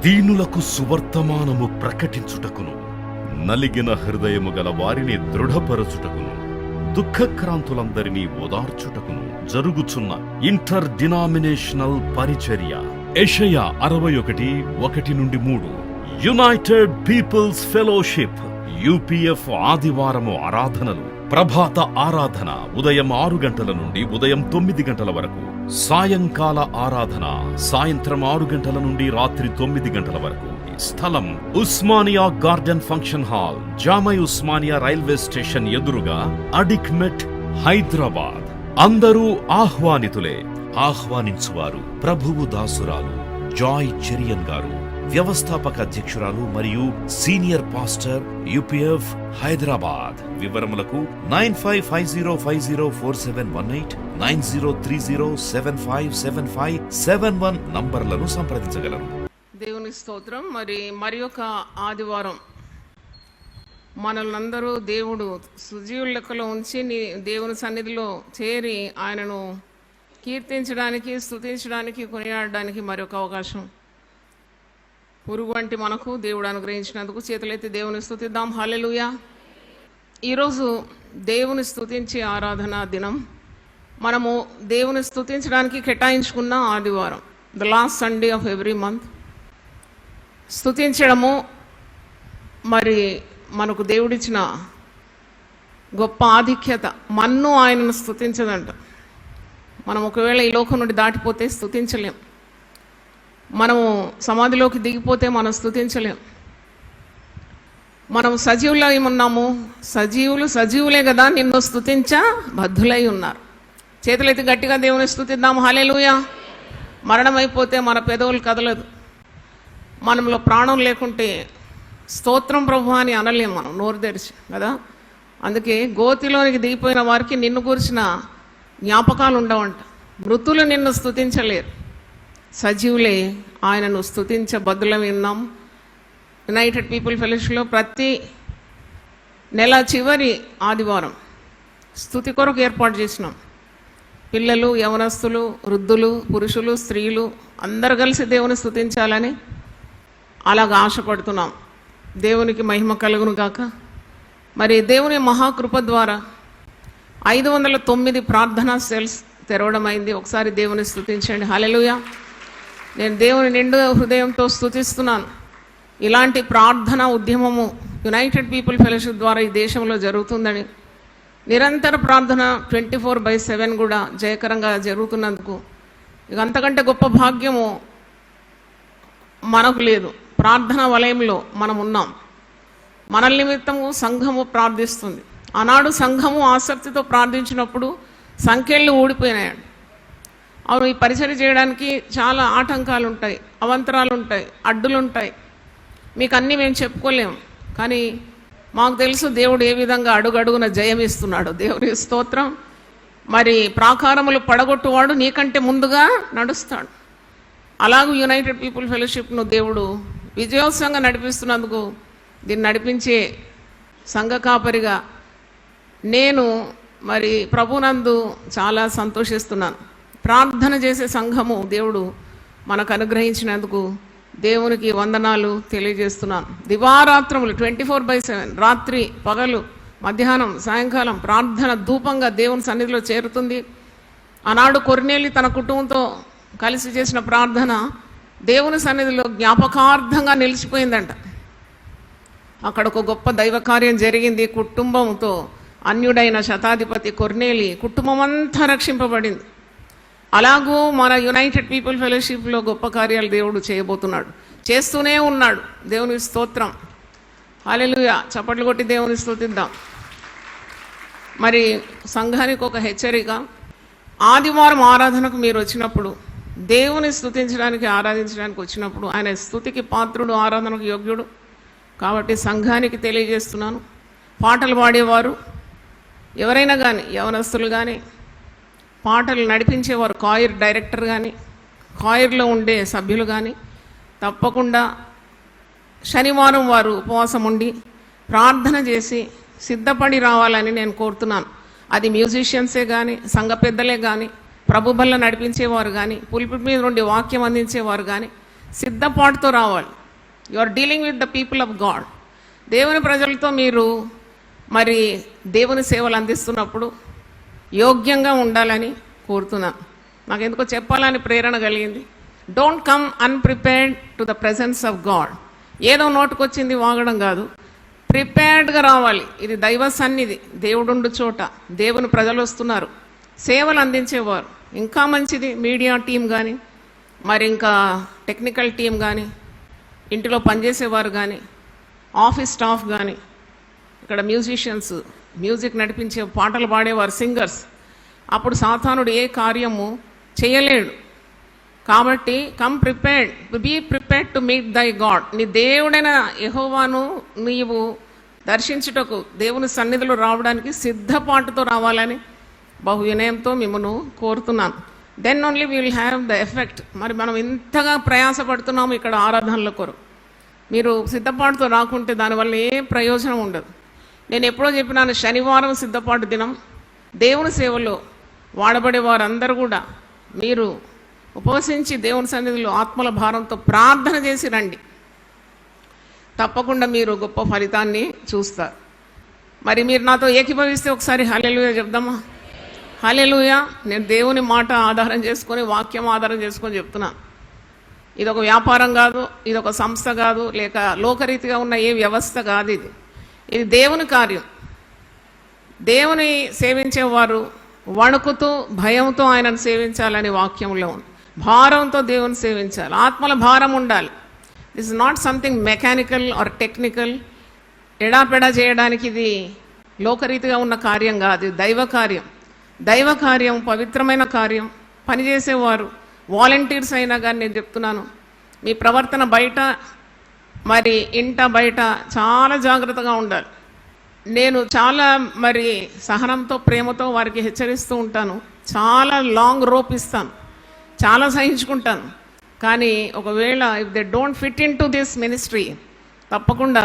దీనులకు సువర్తమానము ప్రకటించుటకును, నలిగిన హృదయము గల వారిని దృఢపరచుటకును, దుఃఖక్రాంతులందరినీ ఓదార్చుటకును జరుగుచున్న ఇంటర్ డినామినేషనల్ పరిచర్య. యెషయా 61:1-3. యునైటెడ్ పీపుల్స్ ఫెలోషిప్ యూపీఎఫ్ ఆదివారము ఆరాధనలు. ప్రభాత ఆరాధన ఉదయం 6 గంటల నుండి ఉదయం 9 గంటల వరకు. సాయంకాల ఆరాధన సాయంత్రం 6 గంటల నుండి రాత్రి 9 గంటల వరకు. స్థలం Osmania garden function hall, జామై Osmania railway station ఎదురుగా, అడిక్మెట్, హైదరాబాద్. అందరూ ఆహ్వానితులే. ఆహ్వానించువారు ప్రభువు దాసురాలు జాయ్ చెరియన్ గారు, వ్యవస్థాపక అధ్యక్షురాలు మరియు సీనియర్ పాస్టర్ యూపీఎఫ్ హైదరాబాద్. వివరములకు 9550504718, 9030757571 నంబర్లను సంప్రదించగలరు. దేవుని స్తోత్రం. మరి ఒక ఆదివారం మనల్నందరూ దేవుడు సజీవుల లెక్కలో ఉంచి దేవుని సన్నిధిలో చేరి ఆయనను కీర్తించడానికి, స్తుతించడానికి, కొనియాడడానికి మరొక అవకాశం పురుగు వంటి మనకు దేవుడు అనుగ్రహించినందుకు చేతులైతే దేవుని స్తుతిద్దాం. హల్లెలూయా. ఈరోజు దేవుని స్తుతించే ఆరాధన దినం. మనము దేవుని స్తుతించడానికి కేటాయించుకున్న ఆదివారం, the last Sunday of every month. స్తుతించడము మరి మనకు దేవుడిచ్చిన గొప్ప ఆధిక్యత. మన్ను ఆయనను స్తుతించదంట. మనం ఒకవేళ ఈ లోకం నుండి దాటిపోతే స్తుతించలేం. మనము సమాధిలోకి దిగిపోతే మనం స్తుతించలేం. మనం సజీవులై ఉన్నాము. సజీవులే కదా నిన్ను స్తుతించ బద్ధులై ఉన్నారు. చేతులైతే గట్టిగా దేవుని స్తుతిద్దాం. హల్లెలూయా. మరణం అయిపోతే మన పెదవులు కదలదు. మనలో ప్రాణం లేకుంటే స్తోత్రం ప్రభు అని అనలేం మనం నోరు తెరిచి కదా. అందుకే గోతిలోనికి దిగిపోయిన వారికి నిన్ను గురించిన జ్ఞాపకాలు ఉండవంట. మృతులు నిన్ను స్తుతించలేరు. సజీవులే ఆయనను స్తుతించ బదులం విన్నాం. యునైటెడ్ పీపుల్ ఫెలోషిప్లో ప్రతి నెల చివరి ఆదివారం స్తుతి కొరకు ఏర్పాటు చేసినాం. పిల్లలు, యవనస్తులు, వృద్ధులు, పురుషులు, స్త్రీలు అందరు కలిసి దేవుని స్తుతించాలని అలాగ ఆశపడుతున్నాం. దేవునికి మహిమ కలుగును గాక. మరి దేవుని మహాకృప ద్వారా 509 ప్రార్థనా సెల్స్ తెరవడం అయింది. ఒకసారి దేవుని స్తుతించండి. హల్లెలూయా. నేను దేవుని నిండు హృదయంతో స్తుతిస్తున్నాను. ఇలాంటి ప్రార్థనా ఉద్యమము యునైటెడ్ పీపుల్ ఫెలోషిప్ ద్వారా ఈ దేశంలో జరుగుతుందని, నిరంతర ప్రార్థన 24/7 కూడా జయకరంగా జరుగుతున్నందుకు ఇక అంతకంటే గొప్ప భాగ్యము మనకు లేదు. ప్రార్థనా వలయంలో మనం ఉన్నాం. మన నిమిత్తము సంఘము ప్రార్థిస్తుంది. ఆనాడు సంఘము ఆసక్తితో ప్రార్థించినప్పుడు సంఖ్యలు ఊడిపోయినాయండి. అవును, ఈ పరిచర్య చేయడానికి చాలా ఆటంకాలు ఉంటాయి, అవంతరాలు ఉంటాయి, అడ్డులు ఉంటాయి. మీకు అన్నీ మేము చెప్పుకోలేము. కానీ మాకు తెలుసు దేవుడు ఏ విధంగా అడుగడుగున జయం ఇస్తున్నాడు. దేవుని స్తోత్రం. మరి ప్రాకారములు పడగొట్టువాడు నీకంటే ముందుగా నడుస్తాడు. అలాగూ యునైటెడ్ పీపుల్ ఫెలోషిప్ను దేవుడు విజయోత్సవంగా నడిపిస్తున్నందుకు, దీన్ని నడిపించే సంఘ కాపరిగా నేను మరి ప్రభునందు చాలా సంతోషిస్తున్నాను. ప్రార్థన చేసే సంఘము దేవుడు మనకు అనుగ్రహించినందుకు దేవునికి వందనాలు తెలియజేస్తున్నాను. దివారాత్రములు 24/7 రాత్రి పగలు మధ్యాహ్నం సాయంకాలం ప్రార్థన ధూపంగా దేవుని సన్నిధిలో చేరుతుంది. ఆనాడు కొర్నేలి తన కుటుంబంతో కలిసి చేసిన ప్రార్థన దేవుని సన్నిధిలో జ్ఞాపకార్థంగా నిలిచిపోయిందంట. అక్కడ ఒక గొప్ప దైవ కార్యం జరిగింది. కుటుంబంతో అన్యుడైన శతాధిపతి కొర్నేలి కుటుంబం అంతా రక్షింపబడింది. అలాగూ మన యునైటెడ్ పీపుల్ ఫెలోషిప్లో గొప్ప కార్యాలు దేవుడు చేయబోతున్నాడు, చేస్తూనే ఉన్నాడు. దేవుని స్తోత్రం. హల్లెలూయా. చప్పట్లు కొట్టి దేవుని స్తుతిద్దాం. మరి సంఘానికి ఒక హెచ్చరిక. ఆదివారం ఆరాధనకు మీరు వచ్చినప్పుడు, దేవుని స్తుతించడానికి ఆరాధించడానికి వచ్చినప్పుడు, ఆయన స్తుతికి పాత్రుడు, ఆరాధనకు యోగ్యుడు కాబట్టి సంఘానికి తెలియజేస్తున్నాను. పాటలు పాడేవారు ఎవరైనా కానీ, యవనస్తులు కానీ, పాటలు నడిపించేవారు, కాయిర్ డైరెక్టర్ కానీ, కాయిర్లో ఉండే సభ్యులు కానీ తప్పకుండా శనివారం వారు ఉపవాసం ఉండి ప్రార్థన చేసి సిద్ధపడి రావాలని నేను కోరుతున్నాను. అది మ్యూజిషియన్సే కానీ, సంఘ పెద్దలే కానీ, ప్రభు బల్ల నడిపించేవారు కానీ, పులిపిట్ మీద నుండి వాక్యం అందించేవారు కానీ, సిద్ధపాటుతో రావాలి. You are dealing with the people of God. దేవుని ప్రజలతో మీరు మరి దేవుని సేవలు అందిస్తున్నప్పుడు యోగ్యంగా ఉండాలని కోరుతున్నాను. నాకు ఎందుకో చెప్పాలని ప్రేరణ కలిగింది. Don't come unprepared to the presence of God. ఏదో నోటుకొచ్చింది వాగడం కాదు, ప్రిపేర్డ్గా రావాలి. ఇది దైవ సన్నిధి, దేవుడుండు చోట, దేవుని ప్రజలు వస్తున్నారు, సేవలు అందించేవారు. ఇంకా మంచిది, మీడియా టీం కానీ, మరి ఇంకా టెక్నికల్ టీం కానీ, ఇంటిలో పనిచేసేవారు కానీ, ఆఫీస్ స్టాఫ్ కానీ, ఇక్కడ మ్యూజిషియన్స్, మ్యూజిక్ నడిపించే పాటలు పాడేవారు, సింగర్స్. అప్పుడు సాతానుడు ఏ కార్యము చేయలేడు. కాబట్టి come prepared, be prepared to meet thy God. నీ దేవుడైన యెహోవాను నీవు దర్శించుటకు, దేవుని సన్నిధిలో రావడానికి సిద్ధపాటుతో రావాలని బహు వినయంతో మిమ్మల్ని కోరుతున్నాను. Then only we will have the effect. మరి మనం ఇంతగా ప్రయాసపడుతున్నాము ఇక్కడ ఆరాధనల కొరకు. మీరు సిద్ధపాటుతో రాకుంటే దానివల్ల ఏ ప్రయోజనం ఉండదు. నేను ఎప్పుడో చెప్పినాను, శనివారం సిద్ధపాటు దినం. దేవుని సేవలో వాడబడే వారందరూ కూడా మీరు ఉపవసించి దేవుని సన్నిధిలో ఆత్మల భారంతో ప్రార్థన చేసి రండి. తప్పకుండా మీరు గొప్ప ఫలితాన్ని చూస్తారు. మరి మీరు నాతో ఏకీభవిస్తే ఒకసారి హల్లెలూయా చెప్దామా? హల్లెలూయా. నేను దేవుని మాట ఆధారం చేసుకొని, వాక్యం ఆధారం చేసుకొని చెప్తున్నాను. ఇదొక వ్యాపారం కాదు, ఇదొక సంస్థ కాదు, లేక లోకరీతిగా ఉన్న ఏ వ్యవస్థ కాదు. ఇది దేవుని కార్యం. దేవుని సేవించేవారు వణుకుతూ భయంతో ఆయనను సేవించాలని వాక్యంలో ఉంది. భారంతో దేవుని సేవించాలి, ఆత్మల భారం ఉండాలి. This is not something mechanical or technical. ఎడాపెడా చేయడానికి ఇది లోకరీతిగా ఉన్న కార్యం కాదు, దైవ కార్యం. దైవ కార్యం, పవిత్రమైన కార్యం. పనిచేసేవారు వాలంటీర్స్ అయినా కానీ నేను చెప్తున్నాను, మీ ప్రవర్తన బయట మరి ఇంట బయట చాలా జాగ్రత్తగా ఉండాలి. నేను చాలా మరి సహనంతో ప్రేమతో వారికి హెచ్చరిస్తూ ఉంటాను. చాలా లాంగ్ రోప్ ఇస్తాను, చాలా సహించుకుంటాను. కానీ ఒకవేళ if they don't fit in to this ministry, తప్పకుండా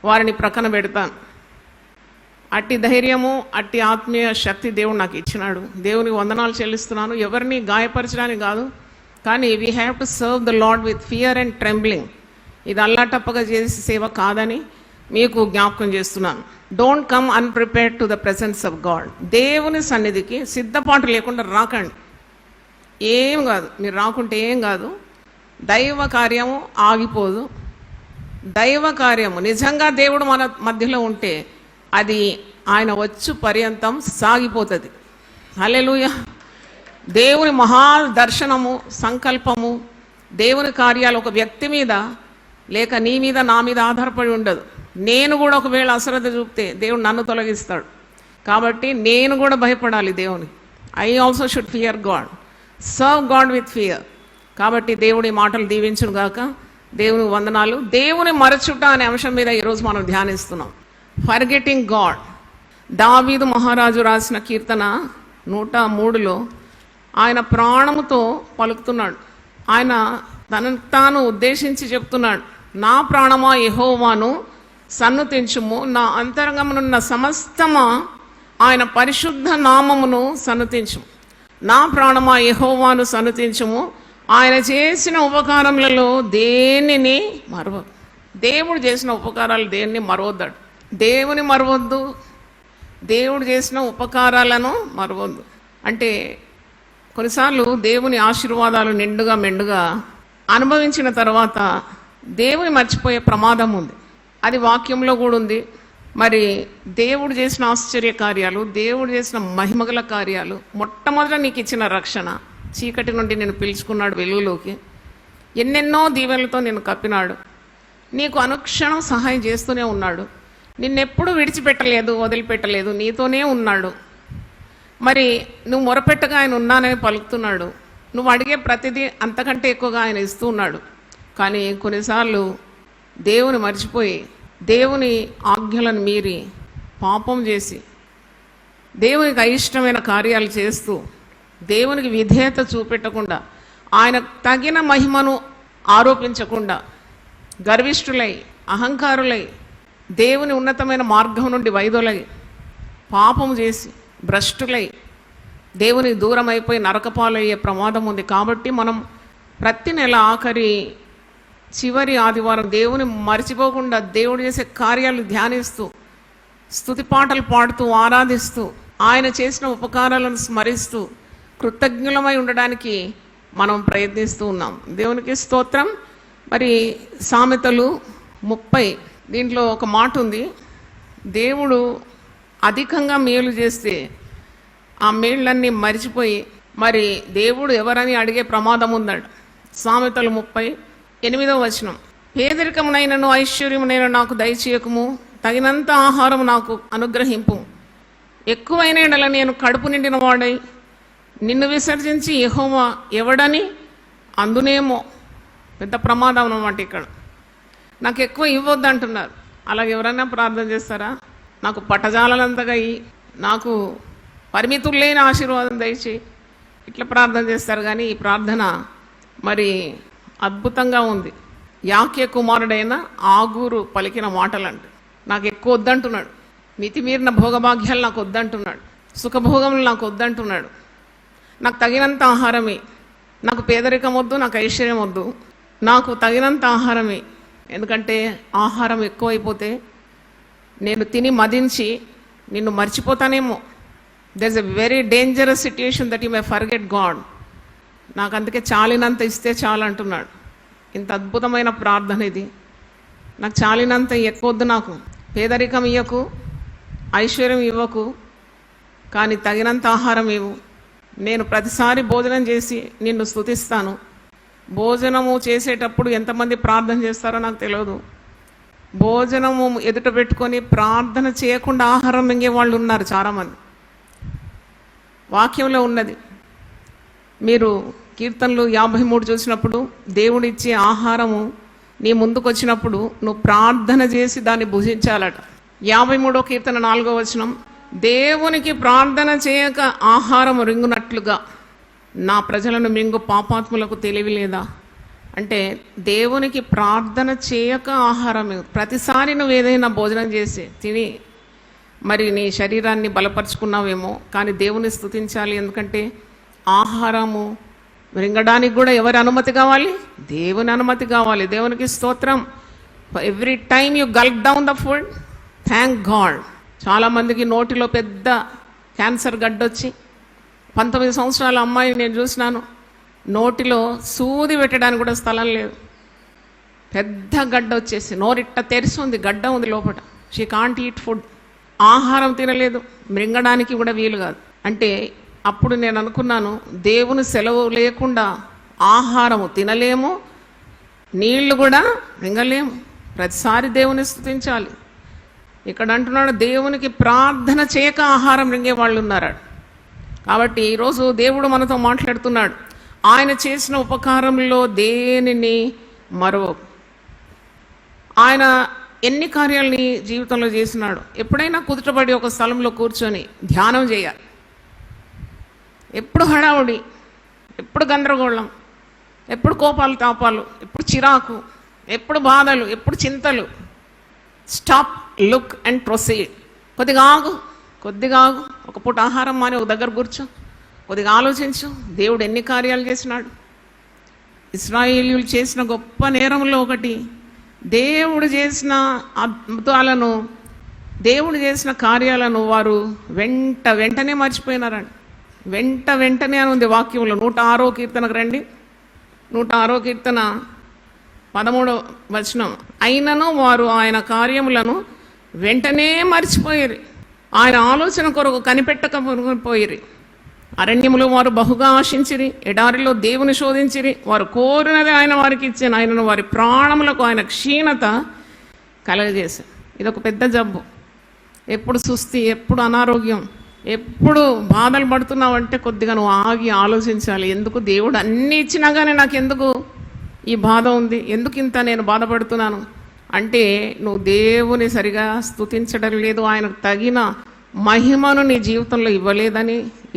వారిని ప్రక్కన పెడతాను. అట్టి ధైర్యము, అట్టి ఆత్మీయ శక్తి దేవుడు నాకు ఇచ్చినాడు. దేవునికి వందనాలు చెల్లిస్తున్నాను. ఎవరిని గాయపరచడానికి కాదు, కానీ we have to serve the lord with fear and trembling. ఇది అల్లాటప్పగా చేసే సేవ కాదని మీకు జ్ఞాపకం చేస్తున్నాను. Don't come unprepared to the presence of God. దేవుని సన్నిధికి సిద్ధపాటు లేకుండా రాకండి. ఏం కాదు, మీరు రాకుంటే ఏం కాదు. దైవ కార్యము ఆగిపోదు. దైవ కార్యము నిజంగా దేవుడు మన మధ్యలో ఉంటే అది ఆయన వచ్చు పర్యంతం సాగిపోతుంది. హల్లెలూయా. దేవుని మహా దర్శనము, సంకల్పము, దేవుని కార్యాలు ఒక వ్యక్తి మీద లేక నీ మీద నా మీద ఆధారపడి ఉండదు. నేను కూడా ఒకవేళ అశ్రద్ధ చూపితే దేవుడు నన్ను తొలగిస్తాడు. కాబట్టి నేను కూడా భయపడాలి దేవుని. I also should fear God, serve God with fear. కాబట్టి దేవుడి మాటలు దీవించును గాక. దేవుని వందనాలు. దేవుని మరచుట అనే అంశం మీద ఈరోజు మనం ధ్యానిస్తున్నాం. Forgetting God. దావీదు మహారాజు రాసిన కీర్తన 103లో ఆయన ప్రాణముతో పలుకుతున్నాడు. ఆయన తనను తాను ఉద్దేశించి చెప్తున్నాడు, నా ప్రాణమా యెహోవాను సన్నుతించుము, నా అంతరంగమునున్న సమస్తమా ఆయన పరిశుద్ధ నామమును సన్నుతించుము. నా ప్రాణమా యెహోవాను సన్నుతించుము, ఆయన చేసిన ఉపకారములలో దేనిని మరవద్దు. దేవుడు చేసిన ఉపకారాలు దేన్ని మరవద్దాడు. దేవుని మరవద్దు, దేవుడు చేసిన ఉపకారాలను మరవద్దు. అంటే కొన్నిసార్లు దేవుని ఆశీర్వాదాలు నిండుగా మెండుగా అనుభవించిన తర్వాత దేవుని మర్చిపోయే ప్రమాదం ఉంది. అది వాక్యంలో కూడా ఉంది. మరి దేవుడు చేసిన ఆశ్చర్య కార్యాలు, దేవుడు చేసిన మహిమగల కార్యాలు, మొట్టమొదట నీకు ఇచ్చిన రక్షణ, చీకటి నుండి నేను పిలుచుకున్నాడు వెలుగులోకి, ఎన్నెన్నో దీవెనలతో నేను కప్పినాడు, నీకు అనుక్షణం సహాయం చేస్తూనే ఉన్నాడు, నిన్నెప్పుడు విడిచిపెట్టలేదు, వదిలిపెట్టలేదు, నీతోనే ఉన్నాడు. మరి నువ్వు మొరపెట్టగా ఆయన ఉన్నానని పలుకుతున్నాడు. నువ్వు అడిగే ప్రతిదీ అంతకంటే ఎక్కువగా ఆయన ఇస్తూ ఉన్నాడు. కానీ కొన్నిసార్లు దేవుని మర్చిపోయి, దేవుని ఆజ్ఞలను మీరి పాపం చేసి, దేవునికి అయిష్టమైన కార్యాలు చేస్తూ, దేవునికి విధేయత చూపెట్టకుండా, ఆయన తగిన మహిమను ఆరోపించకుండా, గర్విష్ఠులై, అహంకారులై, దేవుని ఉన్నతమైన మార్గం నుండి వైదొలగి, పాపం చేసి, భ్రష్టులై, దేవునికి దూరం అయిపోయి నరకపాలయ్యే ప్రమాదం ఉంది. కాబట్టి మనం ప్రతి నెల ఆఖరి చివరి ఆదివారం దేవుని మర్చిపోకుండా దేవుడు చేసే కార్యాలు ధ్యానిస్తూ స్తుతి పాటలు పాడుతూ ఆరాధిస్తూ ఆయన చేసిన ఉపకారాలను స్మరిస్తూ కృతజ్ఞులమై ఉండడానికి మనం ప్రయత్నిస్తూ ఉన్నాం. దేవునికి స్తోత్రం. మరి సామెతలు 30 దీంట్లో ఒక మాట ఉంది, దేవుడు అధికంగా మేలు చేస్తే ఆ మేళ్ళన్నీ మరిచిపోయి మరి దేవుడు ఎవరని అడిగే ప్రమాదం ఉందట. సామెతలు 30:8 వచనం, పేదరికమునైనను ఐశ్వర్యమునైన నాకు దయచేయకము, తగినంత ఆహారం నాకు అనుగ్రహింపు, ఎక్కువైన ఎడల నేను కడుపు నిండిన వాడై నిన్ను విసర్జించి యెహోవా ఎవడని అందునేమో. పెద్ద ప్రమాదం అన్నమాట. ఇక్కడ నాకు ఎక్కువ ఇవ్వద్దు అంటున్నారు. అలాగే ఎవరైనా ప్రార్థన చేస్తారా? నాకు పట్టజాలనంతగా నాకు పరిమితులు లేని ఆశీర్వాదం దయచేయి, ఇట్లా ప్రార్థన చేస్తారు. కానీ ఈ ప్రార్థన మరి అద్భుతంగా ఉంది. యాకే కుమారుడైన ఆగూరు పలికిన మాటలంట. నాకు ఎక్కువ వద్దంటున్నాడు, మితిమీరిన భోగభాగ్యాలు నాకు వద్దంటున్నాడు, సుఖభోగములు నాకు వద్దంటున్నాడు. నాకు తగినంత ఆహారమే, నాకు పేదరికం వద్దు, నాకు ఐశ్వర్యం వద్దు, నాకు తగినంత ఆహారమే. ఎందుకంటే ఆహారం ఎక్కువైపోతే నేను తిని మదించి నిన్ను మర్చిపోతానేమో. There is a very dangerous situation that you may forget God. నాకు అందుకే చాలినంత ఇస్తే చాలు అంటున్నాడు. ఇంత అద్భుతమైన ప్రార్థన ఇది. నాకు చాలినంత ఎక్కువద్దు, నాకు పేదరికం ఇవ్వకు, ఐశ్వర్యం ఇవ్వకు, కానీ తగినంత ఆహారం ఇవ్వు. నేను ప్రతిసారి భోజనం చేసి నిన్ను స్తుతిస్తాను. భోజనము చేసేటప్పుడు ఎంతమంది ప్రార్థన చేస్తారో నాకు తెలియదు. భోజనము ఎదుట పెట్టుకొని ప్రార్థన చేయకుండా ఆహారం మింగే వాళ్ళు ఉన్నారు చాలామంది. వాక్యంలో ఉన్నది. మీరు కీర్తనలు 53 చూసినప్పుడు దేవుడు ఇచ్చే ఆహారము నీ ముందుకు వచ్చినప్పుడు నువ్వు ప్రార్థన చేసి దాన్ని భుజించాలట. 53వ కీర్తన 4వ వచనం, దేవునికి ప్రార్థన చేయక ఆహారము రింగునట్లుగా నా ప్రజలను మింగు పాపాత్ములకు తెలివి లేదా? అంటే దేవునికి ప్రార్థన చేయక ఆహారం. ప్రతిసారి నువ్వు ఏదైనా భోజనం చేసి తిని మరి నీ శరీరాన్ని బలపరుచుకున్నావేమో, కానీ దేవుని స్తుతించాలి. ఎందుకంటే ఆహారము రింగడానికి కూడా ఎవరి అనుమతి కావాలి? దేవుని అనుమతి కావాలి. దేవునికి స్తోత్రం. Every time you Gulf down the food, thank God. చాలామందికి నోటిలో పెద్ద క్యాన్సర్ గడ్డొచ్చి 19 సంవత్సరాల అమ్మాయిని నేను చూసినాను. నోటిలో సూది పెట్టడానికి కూడా స్థలం లేదు, పెద్ద గడ్డ వచ్చేసి నోరిట్ట తెరిచి ఉంది, గడ్డ ఉంది లోపల. She can't eat food. ఆహారం తినలేదు, మృంగడానికి కూడా వీలు కాదు. అంటే అప్పుడు నేను అనుకున్నాను, దేవుని సెలవు లేకుండా ఆహారము తినలేము, నీళ్లు కూడా మింగలేము. ప్రతిసారి దేవుని స్తుతించాలి. ఇక్కడ అంటున్నాడు, దేవునికి ప్రార్థన చేయక ఆహారం రింగే వాళ్ళు ఉన్నారు. కాబట్టి ఈరోజు దేవుడు మనతో మాట్లాడుతున్నాడు. ఆయన చేసిన ఉపకారంలో దేనిని మరవకు. ఆయన ఎన్ని కార్యాలని జీవితంలో చేసినాడు. ఎప్పుడైనా కుదుటపడి ఒక స్థలంలో కూర్చొని ధ్యానం చేయాలి. ఎప్పుడు హడావుడి, ఎప్పుడు గందరగోళం, ఎప్పుడు కోపాలు తాపాలు, ఎప్పుడు చిరాకు, ఎప్పుడు బాధలు, ఎప్పుడు చింతలు. Stop, look and proceed. కొద్దిగా ఆగు, ఒక పూట ఆహారం మాని ఒక దగ్గర కూర్చో, కొద్దిగా ఆలోచించు. దేవుడు ఎన్ని కార్యాలు చేసినాడు. ఇశ్రాయేలీయులు చేసిన గొప్ప నేరంలో ఒకటి, దేవుడు చేసిన అద్భుతాలను, దేవుడు చేసిన కార్యాలను వారు వెంటనే మర్చిపోయినారండి. వెంటనే అని ఉంది వాక్యంలో. 106వ కీర్తనకు రండి. 106వ కీర్తన 13వ వచనం, అయినను వారు ఆయన కార్యములను వెంటనే మర్చిపోయిరి, ఆయన ఆలోచన కొరకు కనిపెట్టకపోయిరి. అరణ్యములో వారు బహుగా ఆశించిరి, ఎడారిలో దేవుని శోధించిరి. వారు కోరినది ఆయన వారికి ఇచ్చాను, ఆయనను వారి ప్రాణములకు ఆయన క్షీణత కలగజేశారు. ఇదొక పెద్ద జబ్బు. ఎప్పుడు సుస్థి, ఎప్పుడు అనారోగ్యం, ఎప్పుడు బాధలు పడుతున్నావంటే కొద్దిగా నువ్వు ఆగి ఆలోచించాలి. ఎందుకు దేవుడు అన్నీ ఇచ్చినా కానీ నాకు ఎందుకు ఈ బాధ ఉంది, ఎందుకు ఇంత నేను బాధపడుతున్నాను అంటే నువ్వు దేవుని సరిగా స్తుతించడం లేదు, ఆయనకు తగిన మహిమను నీ జీవితంలో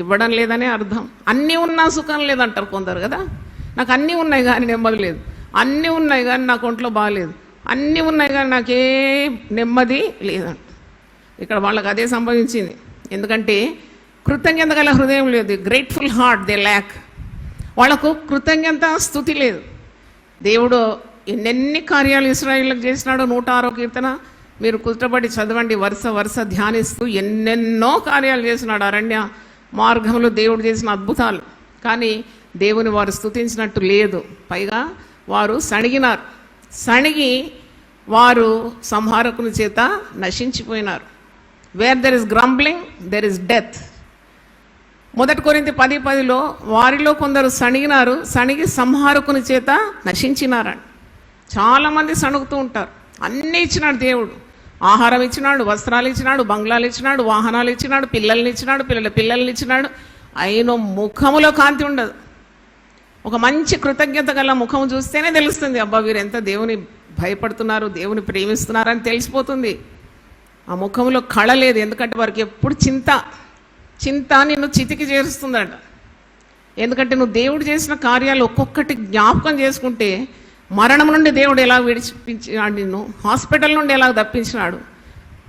ఇవ్వడం లేదని అర్థం. అన్నీ ఉన్నా సుఖం లేదంటారు కొందరు కదా. నాకు అన్నీ ఉన్నాయి కానీ నెమ్మది లేదు, అన్నీ ఉన్నాయి కానీ నాకు ఒంట్లో బాగాలేదు, అన్నీ ఉన్నాయి కానీ నాకే నెమ్మది లేదంట. ఇక్కడ వాళ్ళకి అదే సంభవించింది. ఎందుకంటే కృతజ్ఞత గల హృదయం లేదు. Grateful heart they lakh. వాళ్ళకు కృతజ్ఞత స్తుతి లేదు. దేవుడు ఎన్నెన్ని కార్యాలు ఇశ్రాయేలులకు చేసినాడో 106వ కీర్తన మీరు కుట్రబడి చదవండి, వరుస ధ్యానిస్తూ ఎన్నెన్నో కార్యాలు చేసినాడు. అరణ్య మార్గంలో దేవుడు చేసిన అద్భుతాలు. కానీ దేవుని వారు స్తుతించినట్టు లేదు. పైగా వారు సణిగినారు. సణిగి వారు సంహారకుని చేత నశించిపోయినారు. Where there is grumbling there is death. 1 కొరింథీ 10:10లో వారిలో కొందరు సణిగినారు, సణిగి సంహారకుని చేత నశించినారని. చాలామంది సణుగుతూ ఉంటారు. అన్నీ ఇచ్చినాడు దేవుడు. ఆహారం ఇచ్చినాడు, వస్త్రాలు ఇచ్చినాడు, బంగ్లాలు ఇచ్చినాడు, వాహనాలు ఇచ్చినాడు, పిల్లల్ని ఇచ్చినాడు, పిల్లల్ని ఇచ్చినాడు. అయిన ముఖములో కాంతి ఉండదు. ఒక మంచి కృతజ్ఞత గల ముఖం చూస్తేనే తెలుస్తుంది, అబ్బా వీరు ఎంత దేవుని భయపడుతున్నారు, దేవుని ప్రేమిస్తున్నారని తెలిసిపోతుంది. ఆ ముఖంలో కళ లేదు. ఎందుకంటే వారికి ఎప్పుడు చింత నిన్ను చితికి చేరుస్తుందట. ఎందుకంటే నువ్వు దేవుడు చేసిన కార్యాలు ఒక్కొక్కటి జ్ఞాపకం చేసుకుంటే, మరణం నుండి దేవుడు ఎలా విడిపించాడు, నిన్ను హాస్పిటల్ నుండి ఎలా తప్పించినాడు,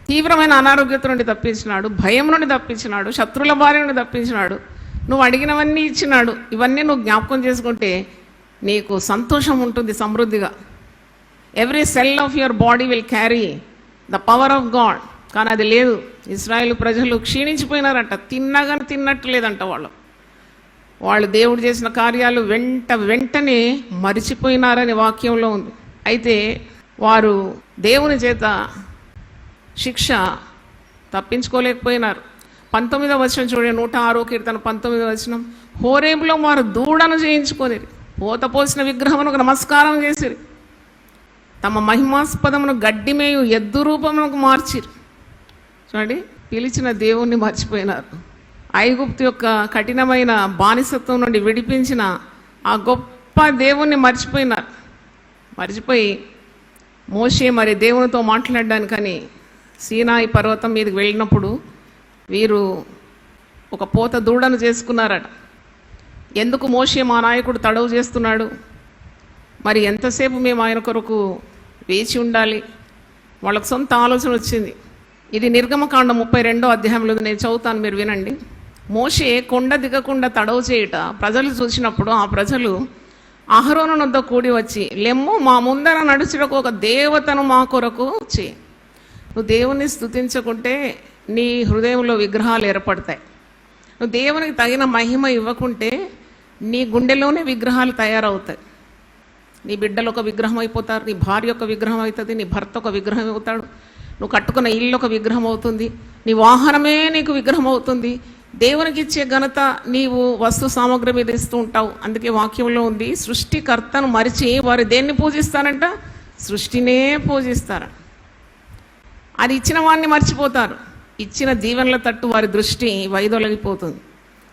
తీవ్రమైన అనారోగ్యత నుండి తప్పించినాడు, భయం నుండి తప్పించినాడు, శత్రుల బారి నుండి తప్పించినాడు, నువ్వు అడిగినవన్నీ ఇచ్చినాడు. ఇవన్నీ నువ్వు జ్ఞాపకం చేసుకుంటే నీకు సంతోషం ఉంటుంది సమృద్ధిగా. Every cell of your body will carry the power of God. కానీ అది లేదు. ఇశ్రాయేలు ప్రజలు క్షీణించిపోయినారంట. తిన్నగానే తిన్నట్టు లేదంట. వాళ్ళు దేవుడు చేసిన కార్యాలు వెంటనే మరిచిపోయినారని వాక్యంలో ఉంది. అయితే వారు దేవుని చేత శిక్ష తప్పించుకోలేకపోయినారు. 19వ వచనం చూడండి, 106వ కీర్తన 19వ వచనం. హోరేబులో వారు దూడను చేయించుకొని పోత పోసిన విగ్రహమునకు నమస్కారం చేసిరి, తమ మహిమాస్పదమును గడ్డిమేయు ఎద్దు రూపమునకు మార్చిరు. చూడండి, పిలిచిన దేవుణ్ణి మర్చిపోయినారు. ఐగుప్తు యొక్క కఠినమైన బానిసత్వం నుండి విడిపించిన ఆ గొప్ప దేవుణ్ణి మర్చిపోయి మోషే మరి దేవునితో మాట్లాడడానికని సీనాయి పర్వతం మీదకి వెళ్ళినప్పుడు వీరు ఒక పోత దూడను చేసుకున్నారట. ఎందుకు మోషే మా నాయకుడు తడవు చేస్తున్నాడు, మరి ఎంతసేపు మేము ఆయన కొరకు వేచి ఉండాలి? వాళ్ళకు సొంత ఆలోచన వచ్చింది. ఇది నిర్గమకాండం 32వ అధ్యాయంలో నేను చదువుతాను, మీరు వినండి. మోషే కొండ దిగకుండా తడవు చేయుట ప్రజలు చూసినప్పుడు ఆ ప్రజలు అహరోను వద్ద కూడి వచ్చి, లెమ్ము మా ముందర నడుచుటకు ఒక దేవతను మా కొరకు చేయి. నువ్వు దేవుని స్తుతించకుంటే నీ హృదయంలో విగ్రహాలు ఏర్పడతాయి. నువ్వు దేవునికి తగిన మహిమ ఇవ్వకుంటే నీ గుండెలోనే విగ్రహాలు తయారవుతాయి. నీ బిడ్డలు ఒక విగ్రహం అయిపోతారు, నీ భార్య ఒక విగ్రహం అవుతుంది, నీ భర్త ఒక విగ్రహం అవుతాడు, నువ్వు కట్టుకున్న ఇల్లు ఒక విగ్రహం అవుతుంది, నీ వాహనమే నీకు విగ్రహం అవుతుంది. దేవునికి ఇచ్చే ఘనత నీవు వస్తు సామగ్రి మీద ఇస్తూ ఉంటావు. అందుకే వాక్యంలో ఉంది, సృష్టికర్తను మరిచి వారు దేన్ని పూజిస్తారంట? సృష్టినే పూజిస్తారు. అది ఇచ్చిన వాడిని మర్చిపోతారు. ఇచ్చిన దీవెనల తట్టు వారి దృష్టి వైదొలగిపోతుంది.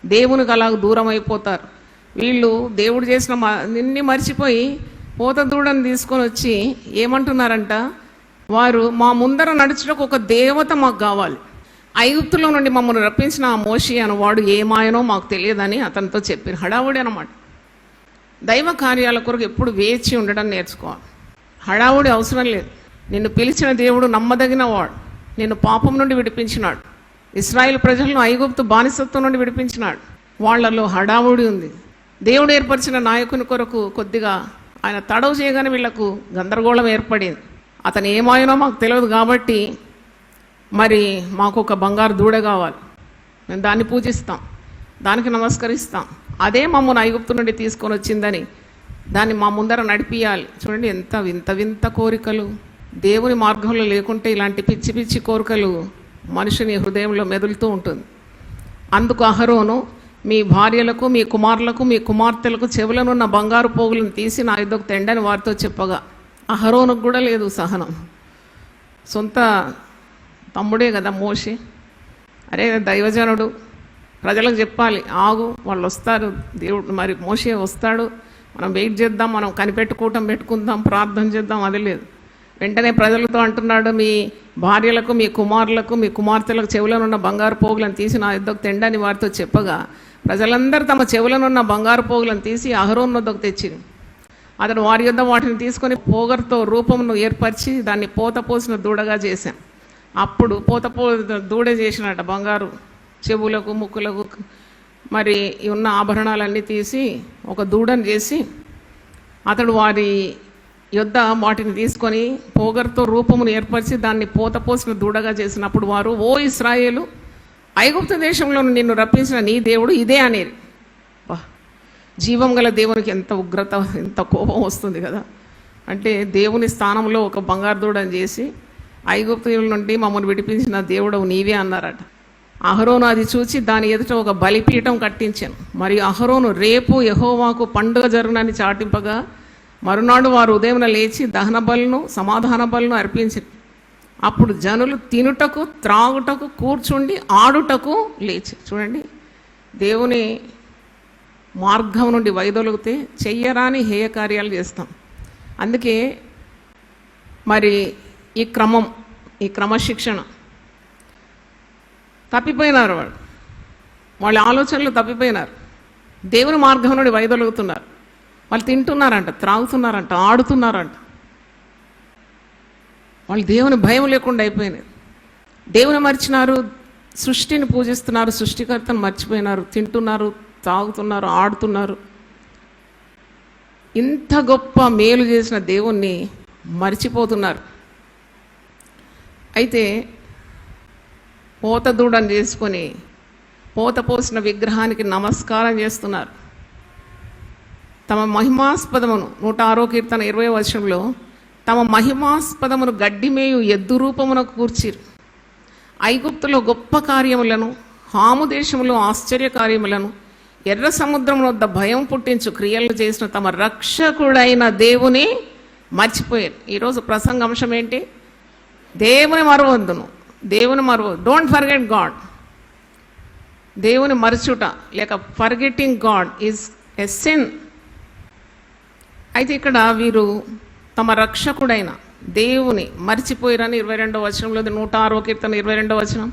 దేవునికి అలా దూరం అయిపోతారు. వీళ్ళు దేవుడు చేసిన నిన్ని మర్చిపోయి పోత దూడను తీసుకొని వచ్చి ఏమంటున్నారంట, వారు మా ముందర నడుచుటకు ఒక దేవత మాకు కావాలి. ఐగుప్తులో నుండి మమ్మల్ని రప్పించిన ఆ మోషే అనేవాడు ఏమాయనో మాకు తెలియదని అతనితో చెప్పారు. హడావుడి అనమాట. దైవ కార్యాల కొరకు ఎప్పుడు వేచి ఉండడం నేర్చుకోవాలి. హడావుడి అవసరం లేదు. నిన్ను పిలిచిన దేవుడు నమ్మదగిన వాడు. నిన్ను పాపం నుండి విడిపించినాడు. ఇశ్రాయేలు ప్రజలను ఐగుప్తు బానిసత్వం నుండి విడిపించినాడు. వాళ్లలో హడావుడి ఉంది. దేవుడు ఏర్పరిచిన నాయకుని కొరకు కొద్దిగా ఆయన తడవు చేయగానే వీళ్లకు గందరగోళం ఏర్పడింది. అతను ఏమాయనో మాకు తెలియదు కాబట్టి మరి మాకు ఒక బంగారు దూడ కావాలి, మేము దాన్ని పూజిస్తాం, దానికి నమస్కరిస్తాం, అదే మమ్మల్ని ఐగుప్తు నుండి తీసుకొని వచ్చిందని దాన్ని మా ముందర నడిపియాలి. చూడండి ఎంత వింత వింత కోరికలు. దేవుని మార్గంలో లేకుంటే ఇలాంటి పిచ్చి పిచ్చి కోరికలు మనుషుని హృదయంలో మెదులుతూ ఉంటుంది. అందుకు అహరోను, మీ భార్యలకు, మీ కుమారులకు, మీ కుమార్తెలకు చెవులనున్న బంగారు పోగులను తీసి నా యుద్ధకు తెండని వారితో చెప్పగా, అహరోనుకు కూడా లేదు సహనం. సొంత తమ్ముడే కదా మోషే. అరే దైవజనుడు, ప్రజలకు చెప్పాలి, ఆగు వాళ్ళు వస్తారు, దేవుడు మరి మోషే వస్తాడు, మనం వెయిట్ చేద్దాం, మనం కనిపెట్టుకోవటం పెట్టుకుందాం, ప్రార్థన చేద్దాం, అది లేదు. వెంటనే ప్రజలతో అంటున్నాడు, మీ భార్యలకు, మీ కుమారులకు, మీ కుమార్తెలకు చెవులనున్న బంగారు పోగులను తీసి నా యుద్ధకు తెండని వారితో చెప్పగా, ప్రజలందరూ తమ చెవులనున్న బంగారు పోగులను తీసి అహరోను వద్దకు తెచ్చింది. అతను వారి యుద్ధ వాటిని తీసుకొని పోగర్తో రూపమును ఏర్పరిచి దాన్ని పోత పోసిన దూడగా చేశాం. అప్పుడు దూడ చేసినట్ట బంగారు చెవులకు, ముక్కులకు, మరి ఉన్న ఆభరణాలన్నీ తీసి ఒక దూడను చేసి అతడు వారి యొద్ద వాటిని తీసుకొని పోగరుతో రూపమును ఏర్పరిచి దాన్ని పోసిన దూడగా చేసినప్పుడు వారు, ఓ ఇశ్రాయేలు, ఐగుప్తు దేశంలో నిన్ను రప్పించిన నీ దేవుడు ఇదే అనేది. జీవం గల దేవునికి ఎంత ఉగ్రత, ఎంత కోపం వస్తుంది కదా. అంటే దేవుని స్థానంలో ఒక బంగారు దూడని చేసి ఐగుప్తుల నుండి మమ్మల్ని విడిపించిన దేవుడు నీవే అన్నారట. అహరోను అది చూచి దాని ఎదుట ఒక బలిపీఠం కట్టించాను. మరియు అహరోను రేపు యెహోవాకు పండుగ జరుగునని చాటింపగా మరునాడు వారు ఉదయం లేచి దహన బలును సమాధాన బలును అర్పించారు. అప్పుడు జనులు తినుటకు త్రాగుటకు కూర్చుండి ఆడుటకు లేచి. చూడండి, దేవుని మార్గం నుండి వైదొలిగితే చెయ్యరాని హేయ కార్యాలు చేస్తాం. అందుకే మరి ఈ క్రమశిక్షణ తప్పిపోయినారు. వాళ్ళ ఆలోచనలు తప్పిపోయినారు. దేవుని మార్గం నుండి వైదొలుగుతున్నారు. వాళ్ళు తింటున్నారంట, త్రాగుతున్నారంట, ఆడుతున్నారంట. వాళ్ళు దేవుని భయం లేకుండా అయిపోయినారు. దేవుని మర్చినారు, సృష్టిని పూజిస్తున్నారు, సృష్టికర్తను మర్చిపోయినారు. తింటున్నారు, తాగుతున్నారు, ఆడుతున్నారు. ఇంత గొప్ప మేలు చేసిన దేవుణ్ణి మర్చిపోతున్నారు. అయితే పోత దూడని చేసుకొని పోసిన విగ్రహానికి నమస్కారం చేస్తున్నారు. తమ మహిమాస్పదమును 106వ కీర్తన 20వ వచనంలో తమ మహిమాస్పదమును గడ్డిమేయు ఎద్దు రూపమునకు కూర్చిరు. ఐగుప్తులో గొప్ప కార్యములను, హాము దేశంలో ఆశ్చర్య కార్యములను, ఎర్ర సముద్రం వద్ద భయం పుట్టించు క్రియలు చేసిన తమ రక్షకుడైన దేవుని మర్చిపోయారు. ఈరోజు ప్రసంగ అంశం ఏంటి? దేవుని మరవద్దును. దేవుని మరవద్దు. Don't forget God. దేవుని మరచుట లేక forgetting God is a sin. అయితే ఇక్కడ వీరు తమ రక్షకుడైన దేవుని మర్చిపోయారని 22వ వచనంలో, 106వ కీర్తన 22వ వచనం.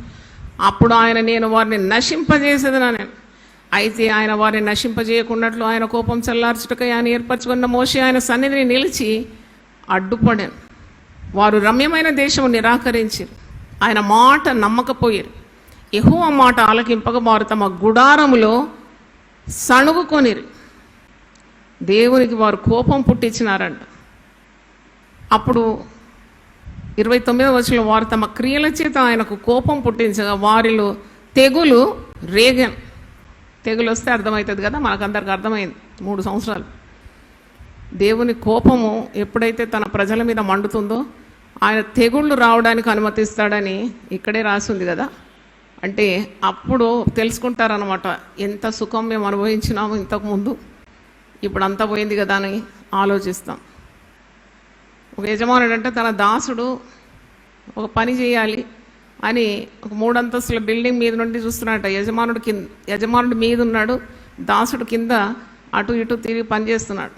అప్పుడు ఆయన, నేను వారిని నశింపజేసేదనని. అయితే ఆయన వారిని నశింపజేయకున్నట్లు ఆయన కోపం చల్లార్చుటకై ఆయన ఏర్పరచుకున్న మోషే ఆయన సన్నిధిని నిలిచి అడ్డుపడాను. వారు రమ్యమైన దేశము నిరాకరించారు, ఆయన మాట నమ్మకపోయారు. యెహోవా మాట ఆలకింపక వారు తమ గుడారములో సణుగుకొనిరు. దేవునికి వారు కోపం పుట్టించినారంట. అప్పుడు 29వ వచనంలో, వారు తమ క్రియల చేత ఆయనకు కోపం పుట్టించగా వారిలో తెగులు రేగన్. తెగులు వస్తే అర్థమవుతుంది కదా, మనకందరికి అర్థమైంది. 3 సంవత్సరాలు దేవుని కోపము ఎప్పుడైతే తన ప్రజల మీద మండుతుందో ఆయన తెగుళ్ళు రావడానికి అనుమతిస్తాడని ఇక్కడే రాసింది కదా. అంటే అప్పుడు తెలుసుకుంటారనమాట, ఎంత సుఖం మేము అనుభవించినాము ఇంతకుముందు, ఇప్పుడు అంతా పోయింది కదా అని ఆలోచిస్తాం. ఒక యజమానుడు అంటే తన దాసుడు ఒక పని చేయాలి అని ఒక 3 అంతస్తుల బిల్డింగ్ మీద నుండి చూస్తున్నాడట. యజమానుడు మీద ఉన్నాడు, దాసుడు కింద అటు ఇటు తిరిగి పనిచేస్తున్నాడు.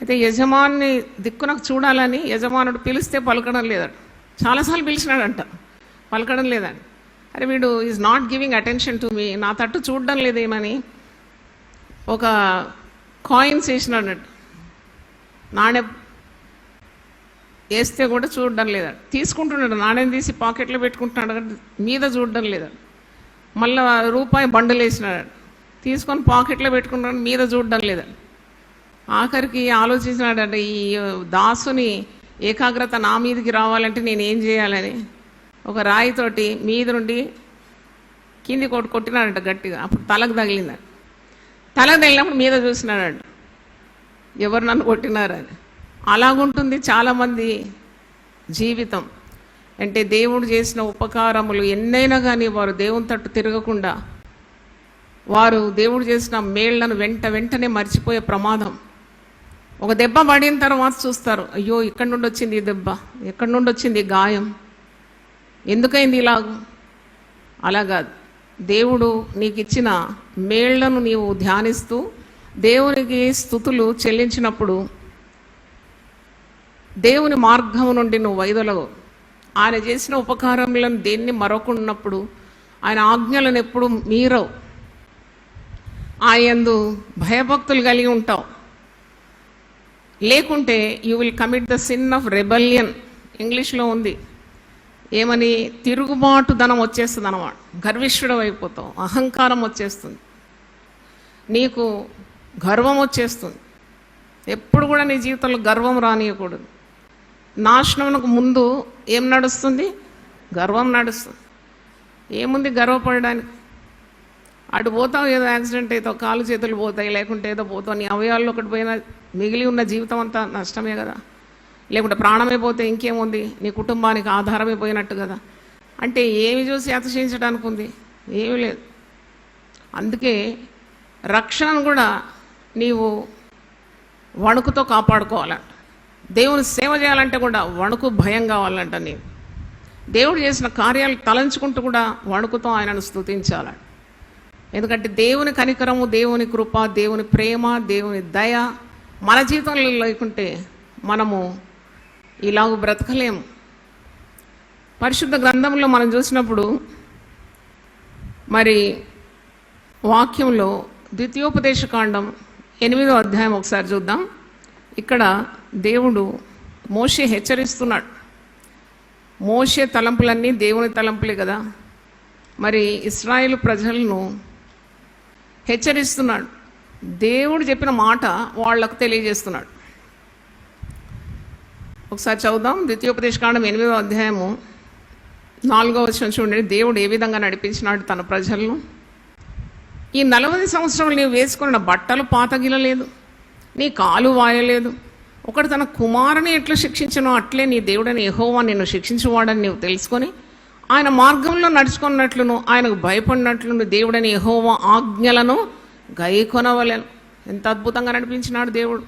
అయితే యజమాని దిక్కునకు చూడాలని యజమానుడు పిలిస్తే పలకడం లేదట. చాలాసార్లు పిలిచినాడంట, పలకడం లేదని. అరే వీడు is not giving attention to me, నా తట్టు చూడడం లేదేమని ఒక కాయిన్స్ వేసినాడట. నాణ్య వేస్తే కూడా చూడడం లేదట. తీసుకుంటున్నాడు, నాణ్యం తీసి పాకెట్లో పెట్టుకుంటున్నాడు, మీద చూడడం లేదట. మళ్ళీ రూపాయి బండలు వేసినాడు, తీసుకొని పాకెట్లో పెట్టుకుంటున్నాడు, మీద చూడడం లేదట. ఆఖరికి ఆలోచించినాడంట, ఈ దాసుని ఏకాగ్రత నా మీదకి రావాలంటే నేను ఏం చేయాలని ఒక రాయితోటి మీద నుండి కింది కొట్టినాడంట గట్టిగా. అప్పుడు తలకు తగిలిందంట. తలకు తగిలినప్పుడు మీద చూసినాడంట, ఎవరు నన్ను కొట్టినారని. అలాగుంటుంది చాలామంది జీవితం. అంటే దేవుడు చేసిన ఉపకారములు ఎన్నైనా కానీ వారు దేవుని తట్టు తిరగకుండా వారు దేవుడు చేసిన మేళ్లను వెంటనే మర్చిపోయే ప్రమాదం. ఒక దెబ్బ పడిన తర్వాత చూస్తారు, అయ్యో ఇక్కడి నుండి వచ్చింది ఈ దెబ్బ, ఎక్కడి నుండి వచ్చింది ఈ గాయం, ఎందుకైంది ఇలాగూ. అలా కాదు, దేవుడు నీకు ఇచ్చిన మేళ్లను నీవు ధ్యానిస్తూ దేవునికి స్తుతులు చెల్లించినప్పుడు దేవుని మార్గం నుండి నువ్వు వైదొలగవు. ఆయన చేసిన ఉపకారములను దేన్ని మరొకున్నప్పుడు ఆయన ఆజ్ఞలను ఎప్పుడు మీరవు. ఆయనందు భయభక్తులు కలిగి ఉంటావు. లేకుంటే you will commit the sin of rebellion. ఇంగ్లీష్లో ఉంది ఏమని, తిరుగుబాటు ధనం వచ్చేస్తుంది అన్నమాట. గర్విష్ఠుడు అయిపోతావు, అహంకారం వచ్చేస్తుంది. నీకు గర్వం వచ్చేస్తుంది. ఎప్పుడు కూడా నీ జీవితంలో గర్వం రానియకూడదు. నాశనమునకు ముందు ఏం నడుస్తుంది? గర్వం నడుస్తుంది. ఏముంది గర్వపడడానికి? అటు పోతావు, ఏదో యాక్సిడెంట్ అవుతావు, కాలు చేతులు పోతాయి, లేకుంటే ఏదో పోతావు, నీ అవయవాల్లో ఒకటి పోయినా మిగిలి ఉన్న జీవితం అంతా నష్టమే కదా. లేకుంటే ప్రాణమే పోతే ఇంకేముంది? నీ కుటుంబానికి ఆధారమే పోయినట్టు కదా. అంటే ఏమి చూసి అతిశయించడానికి ఉంది? ఏమీ లేదు. అందుకే రక్షణను కూడా నీవు వణుకుతో కాపాడుకోవాలంట. దేవుని సేవ చేయాలంటే కూడా వణుకు, భయం కావాలంట. నీవు దేవుడు చేసిన కార్యాలు తలంచుకుంటూ కూడా వణుకుతో ఆయనను స్తుతించాలంట. ఎందుకంటే దేవుని కనికరము, దేవుని కృప, దేవుని ప్రేమ, దేవుని దయ మన జీవితంలో లేకుంటే మనము ఇలాగ బ్రతకలేము. పరిశుద్ధ గ్రంథంలో మనం చూసినప్పుడు మరి వాక్యంలో ద్వితీయోపదేశకాండం 8వ అధ్యాయం ఒకసారి చూద్దాం. ఇక్కడ దేవుడు మోషే హెచ్చరిస్తున్నాడు. మోషే తలంపులన్నీ దేవుని తలంపులే కదా. మరి ఇశ్రాయేలు ప్రజలను హెచ్చరిస్తున్నాడు. దేవుడు చెప్పిన మాట వాళ్లకు తెలియజేస్తున్నాడు. ఒకసారి చదువుదాం. ద్వితీయోపదేశకాండం 8వ అధ్యాయము 4వ వచనం చూడండి. దేవుడు ఏ విధంగా నడిపించినాడు తన ప్రజలను. ఈ 40 సంవత్సరాలు నీవు వేసుకున్న బట్టలు పాతగిలలేదు, నీ కాలు వాయలేదు. ఒకడు తన కుమారుని ఎట్లా శిక్షించనో అట్లే నీ దేవుడని యెహోవా నిన్ను శిక్షించువాడని నీవు తెలుసుకొని ఆయన మార్గంలో నడుచుకున్నట్లును ఆయనకు భయపడినట్లును దేవుడని యెహోవా ఆజ్ఞలను గైకొనవలెను. ఎంత అద్భుతంగా నడిపించినాడు దేవుడు.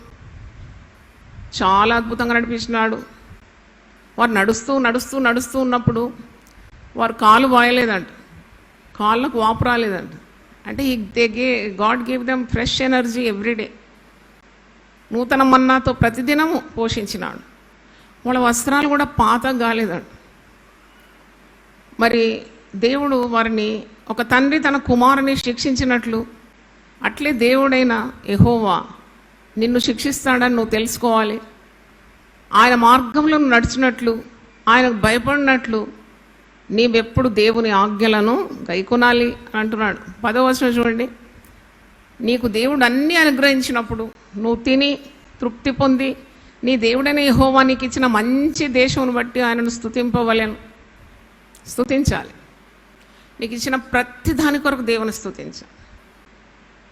చాలా అద్భుతంగా నడిపించినాడు. వారు నడుస్తూ నడుస్తూ నడుస్తూ ఉన్నప్పుడు వారు కాలు వాయలేదంట, కాళ్ళకు వాపు రాలేదంట. అంటే God gave them fresh energy everyday. నూతన మన్నాతో ప్రతిదినము పోషించినాడు. వాళ్ళ వస్త్రాలు కూడా పాత కాలేదంట. మరి దేవుడు వారిని ఒక తండ్రి తన కుమారుని శిక్షించినట్లు అట్లే దేవుడైన యెహోవా నిన్ను శిక్షిస్తాడని నువ్వు తెలుసుకోవాలి. ఆయన మార్గంలో నడిచినట్లు, ఆయనకు భయపడినట్లు నీవెప్పుడు దేవుని ఆజ్ఞలను గైకొనాలి అంటున్నాడు. 10వ వచనం చూడండి. నీకు దేవుడు అన్నీ అనుగ్రహించినప్పుడు నువ్వు తిని తృప్తి పొంది నీ దేవుడైన యెహోవా నీకు ఇచ్చిన మంచి దేశమును బట్టి ఆయనను స్తుతింపవలెను. స్తుతించాలి. నీకు ఇచ్చిన ప్రతి దాని కొరకు దేవుని స్తుతించాలి.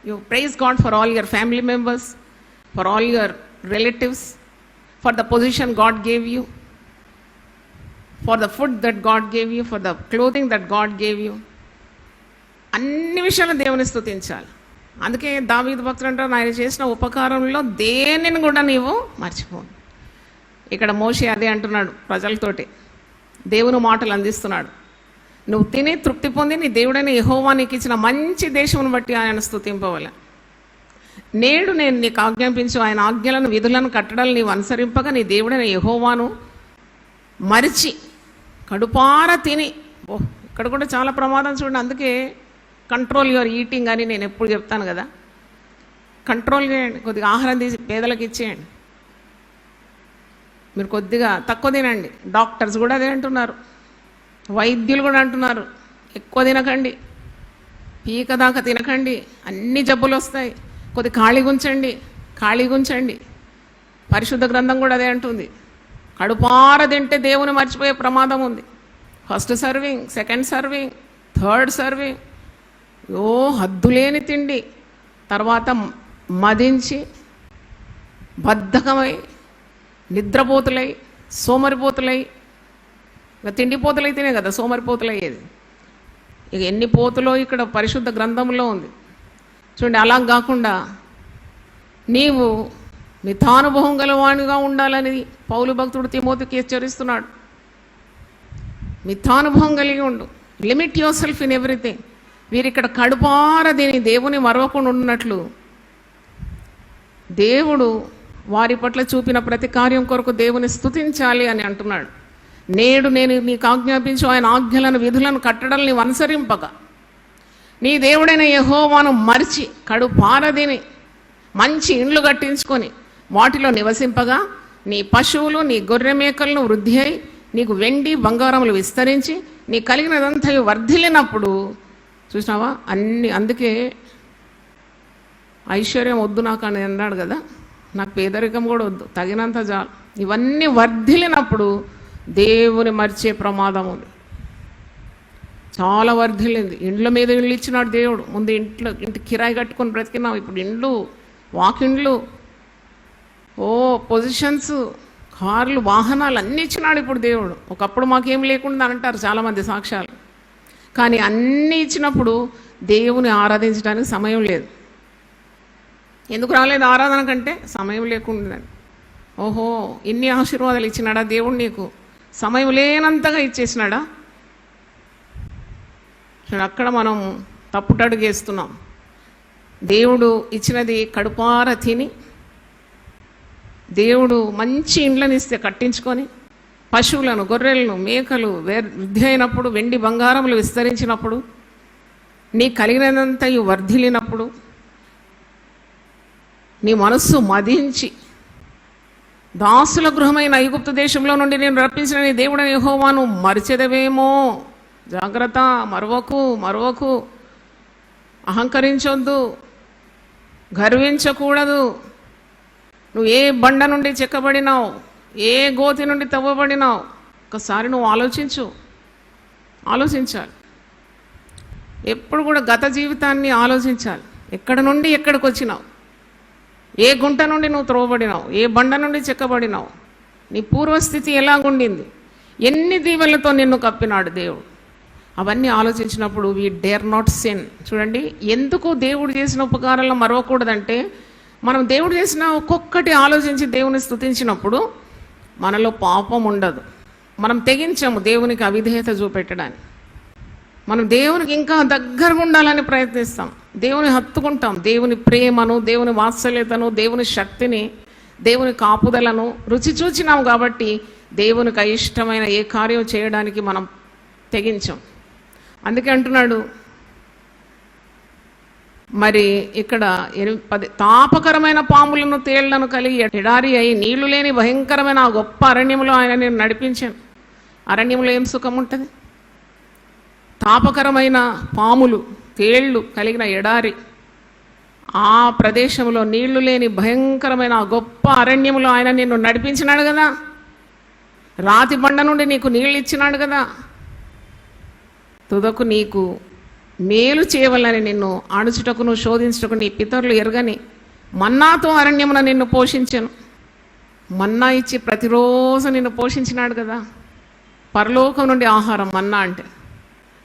You praise God for all your family members, for all your relatives, for the position God gave you, for the food that God gave you, for the clothing that God gave you. అన్ని విషయాలు దేవుని స్తుతించాలి. అందుకే దావీదు భక్తుడు అంటారు, ఆయన చేసిన ఉపకారంలో దేనిని కూడా నీవు మర్చిపో. ఇక్కడ మోషే అదే అంటున్నాడు ప్రజలతోటి, దేవుని మాటలు అందిస్తున్నాడు. నువ్వు తిని తృప్తి పొంది నీ దేవుడైన యెహోవా నీకు ఇచ్చిన మంచి దేశమును బట్టి ఆయన స్తుతింపవలె. నేడు నేను నీకు ఆజ్ఞాపించు ఆయన ఆజ్ఞలను విధులను కట్టడాలు నీవు అనుసరింపగా నీ దేవుడైన యెహోవాను మరిచి కడుపార తిని. ఇక్కడ కూడా చాలా ప్రమాదం చూడండి. అందుకే కంట్రోల్ యువర్ ఈటింగ్ అని నేను ఎప్పుడు చెప్తాను కదా. కంట్రోల్ చేయండి. కొద్దిగా ఆహారం తీసి పేదలకు ఇచ్చేయండి. మీరు కొద్దిగా తక్కువ తినండి. డాక్టర్స్ కూడా అదే అంటున్నారు, వైద్యులు కూడా అంటున్నారు, ఎక్కువ తినకండి, పీక దాకా తినకండి, అన్ని జబ్బులు వస్తాయి. కొద్ది ఖాళీగా ఉంచండి. పరిశుద్ధ గ్రంథం కూడా అదే అంటుంది. కడుపార తింటే దేవుని మర్చిపోయే ప్రమాదం ఉంది. First serving, second serving, third serving, హద్దులేని తిండి. తర్వాత మదించి బద్ధకమై నిద్రపోతులై సోమరిపోతులై, ఇక తిండిపోతులైతేనే కదా సోమరిపోతులయ్యేది. ఇక ఎన్ని పోతులో ఇక్కడ పరిశుద్ధ గ్రంథంలో ఉంది చూడండి. అలా కాకుండా నీవు మితానుభవం గలవానిగా ఉండాలని పౌలు భక్తుడు తిమోతికి హెచ్చరిస్తున్నాడు. మితానుభవం కలిగి ఉండు. Limit yourself in everything. వీరిక్కడ కడుపార దీని దేవుని మరవకుండా ఉన్నట్లు దేవుడు వారి పట్ల చూపిన ప్రతి కార్యం కొరకు దేవుని స్తుతించాలి అని అంటున్నాడు. నేడు నేను నీకు ఆజ్ఞాపించు ఆయన ఆజ్ఞలను విధులను కట్టడం నీవు అనుసరింపగా నీ దేవుడైన యెహోవాను మరిచి కడుపారదిని మంచి ఇండ్లు కట్టించుకొని వాటిలో నివసింపగా నీ పశువులు నీ గొర్రె మేకలను వృద్ధి అయి నీకు వెండి బంగారములు విస్తరించి నీ కలిగినదంతా వర్ధిల్లినప్పుడు చూసినావా అన్ని. అందుకే ఐశ్వర్యం వద్దు నాకు అని అన్నాడు కదా, నాకు పేదరికం కూడా వద్దు, తగినంత చాలు. ఇవన్నీ వర్ధిల్లినప్పుడు దేవుని మర్చే ప్రమాదం ఉంది. చాలా వర్ధిల్లింది. ఇండ్ల మీద ఇళ్ళు ఇచ్చినాడు దేవుడు. ముందు ఇంటి కిరాయి కట్టుకొని బ్రతికినాం, ఇప్పుడు ఇండ్లు, వాకిండ్లు, పొజిషన్స్, కార్లు, వాహనాలు అన్నీ ఇచ్చినాడు ఇప్పుడు దేవుడు. ఒకప్పుడు మాకేం లేకుండా అంటారు చాలామంది సాక్ష్యాలు. కానీ అన్నీ ఇచ్చినప్పుడు దేవుని ఆరాధించడానికి సమయం లేదు. ఎందుకు రాలేదు ఆరాధన కంటే? సమయం లేకుండా. ఓహో, ఇన్ని ఆశీర్వాదాలు ఇచ్చినాడా దేవుడు నీకు? సమయం లేనంతగా ఇచ్చేసినాడా? అక్కడ మనం తప్పుటడుగేస్తున్నాం. దేవుడు ఇచ్చినది కడుపార తిని, దేవుడు మంచి ఇండ్లను ఇస్తే కట్టించుకొని, పశువులను, గొర్రెలను, మేకలు వృద్ధి అయినప్పుడు, వెండి బంగారములు విస్తరించినప్పుడు, నీ కలిగినంత వర్ధిల్లినప్పుడు, నీ మనస్సు మదించి, దాసుల గృహమైన ఐగుప్తు దేశంలో నుండి నేను రప్పించిన నీ దేవుడని యెహోవాను మరిచెదవేమో. జాగ్రత్త, మరవకు, అహంకరించొద్దు, గర్వించకూడదు. నువ్వు ఏ బండ నుండి చెక్కబడినావు, ఏ గోతి నుండి తవ్వబడినావు, ఒకసారి నువ్వు ఆలోచించాలి. ఎప్పుడు కూడా గత జీవితాన్ని ఆలోచించాలి. ఎక్కడి నుండి ఎక్కడికి వచ్చినావు, ఏ గుంట నుండి నువ్వు త్రోవబడినావు, ఏ బండ నుండి చెక్కబడినావు, నీ పూర్వస్థితి ఎలాగుండింది, ఎన్ని దీవెలతో నిన్ను కప్పినాడు దేవుడు. అవన్నీ ఆలోచించినప్పుడు వీ డేర్ నాట్ సిన్. చూడండి, ఎందుకు దేవుడు చేసిన ఉపకారాలను మరవకూడదంటే, మనం దేవుడు చేసిన ఒక్కొక్కటి ఆలోచించి దేవుని స్తుతించినప్పుడు మనలో పాపం ఉండదు. మనం తెగించాము దేవునికి అవిధేయత చూపెట్టడానికి. మనం దేవునికి ఇంకా దగ్గరగా ఉండాలని ప్రయత్నిస్తాం, దేవుని హత్తుకుంటాం. దేవుని ప్రేమను, దేవుని వాత్సల్యతను, దేవుని శక్తిని, దేవుని కాపుదలను రుచి చూచినాం కాబట్టి దేవునికి అయిష్టమైన ఏ కార్యం చేయడానికి మనం తెగించాం. అందుకే అంటున్నాడు మరి ఇక్కడ 10 తాపకరమైన పాములను, తేళ్లను కలిగి ఎడారి అయి నీళ్లు లేని భయంకరమైన ఆ గొప్ప అరణ్యంలో ఆయన నేను నడిపించాను. అరణ్యంలో ఏం సుఖం ఉంటుంది? తాపకరమైన పాములు, తేళ్లు కలిగిన ఎడారి, ఆ ప్రదేశంలో నీళ్లు లేని భయంకరమైన ఆ గొప్ప అరణ్యంలో ఆయన నిన్ను నడిపించినాడు కదా. రాతి బండ నుండి నీకు నీళ్ళు ఇచ్చినాడు కదా. తుదకు నీకు మేలు చేయవలని నిన్ను అణుచుటకును శోధించుటకు నీ పితరులు ఎరగని మన్నాతో అరణ్యమున నిన్ను పోషించను. మన్నా ఇచ్చి ప్రతిరోజు నిన్ను పోషించినాడు కదా. పరలోకం నుండి ఆహారం మన్నా అంటే.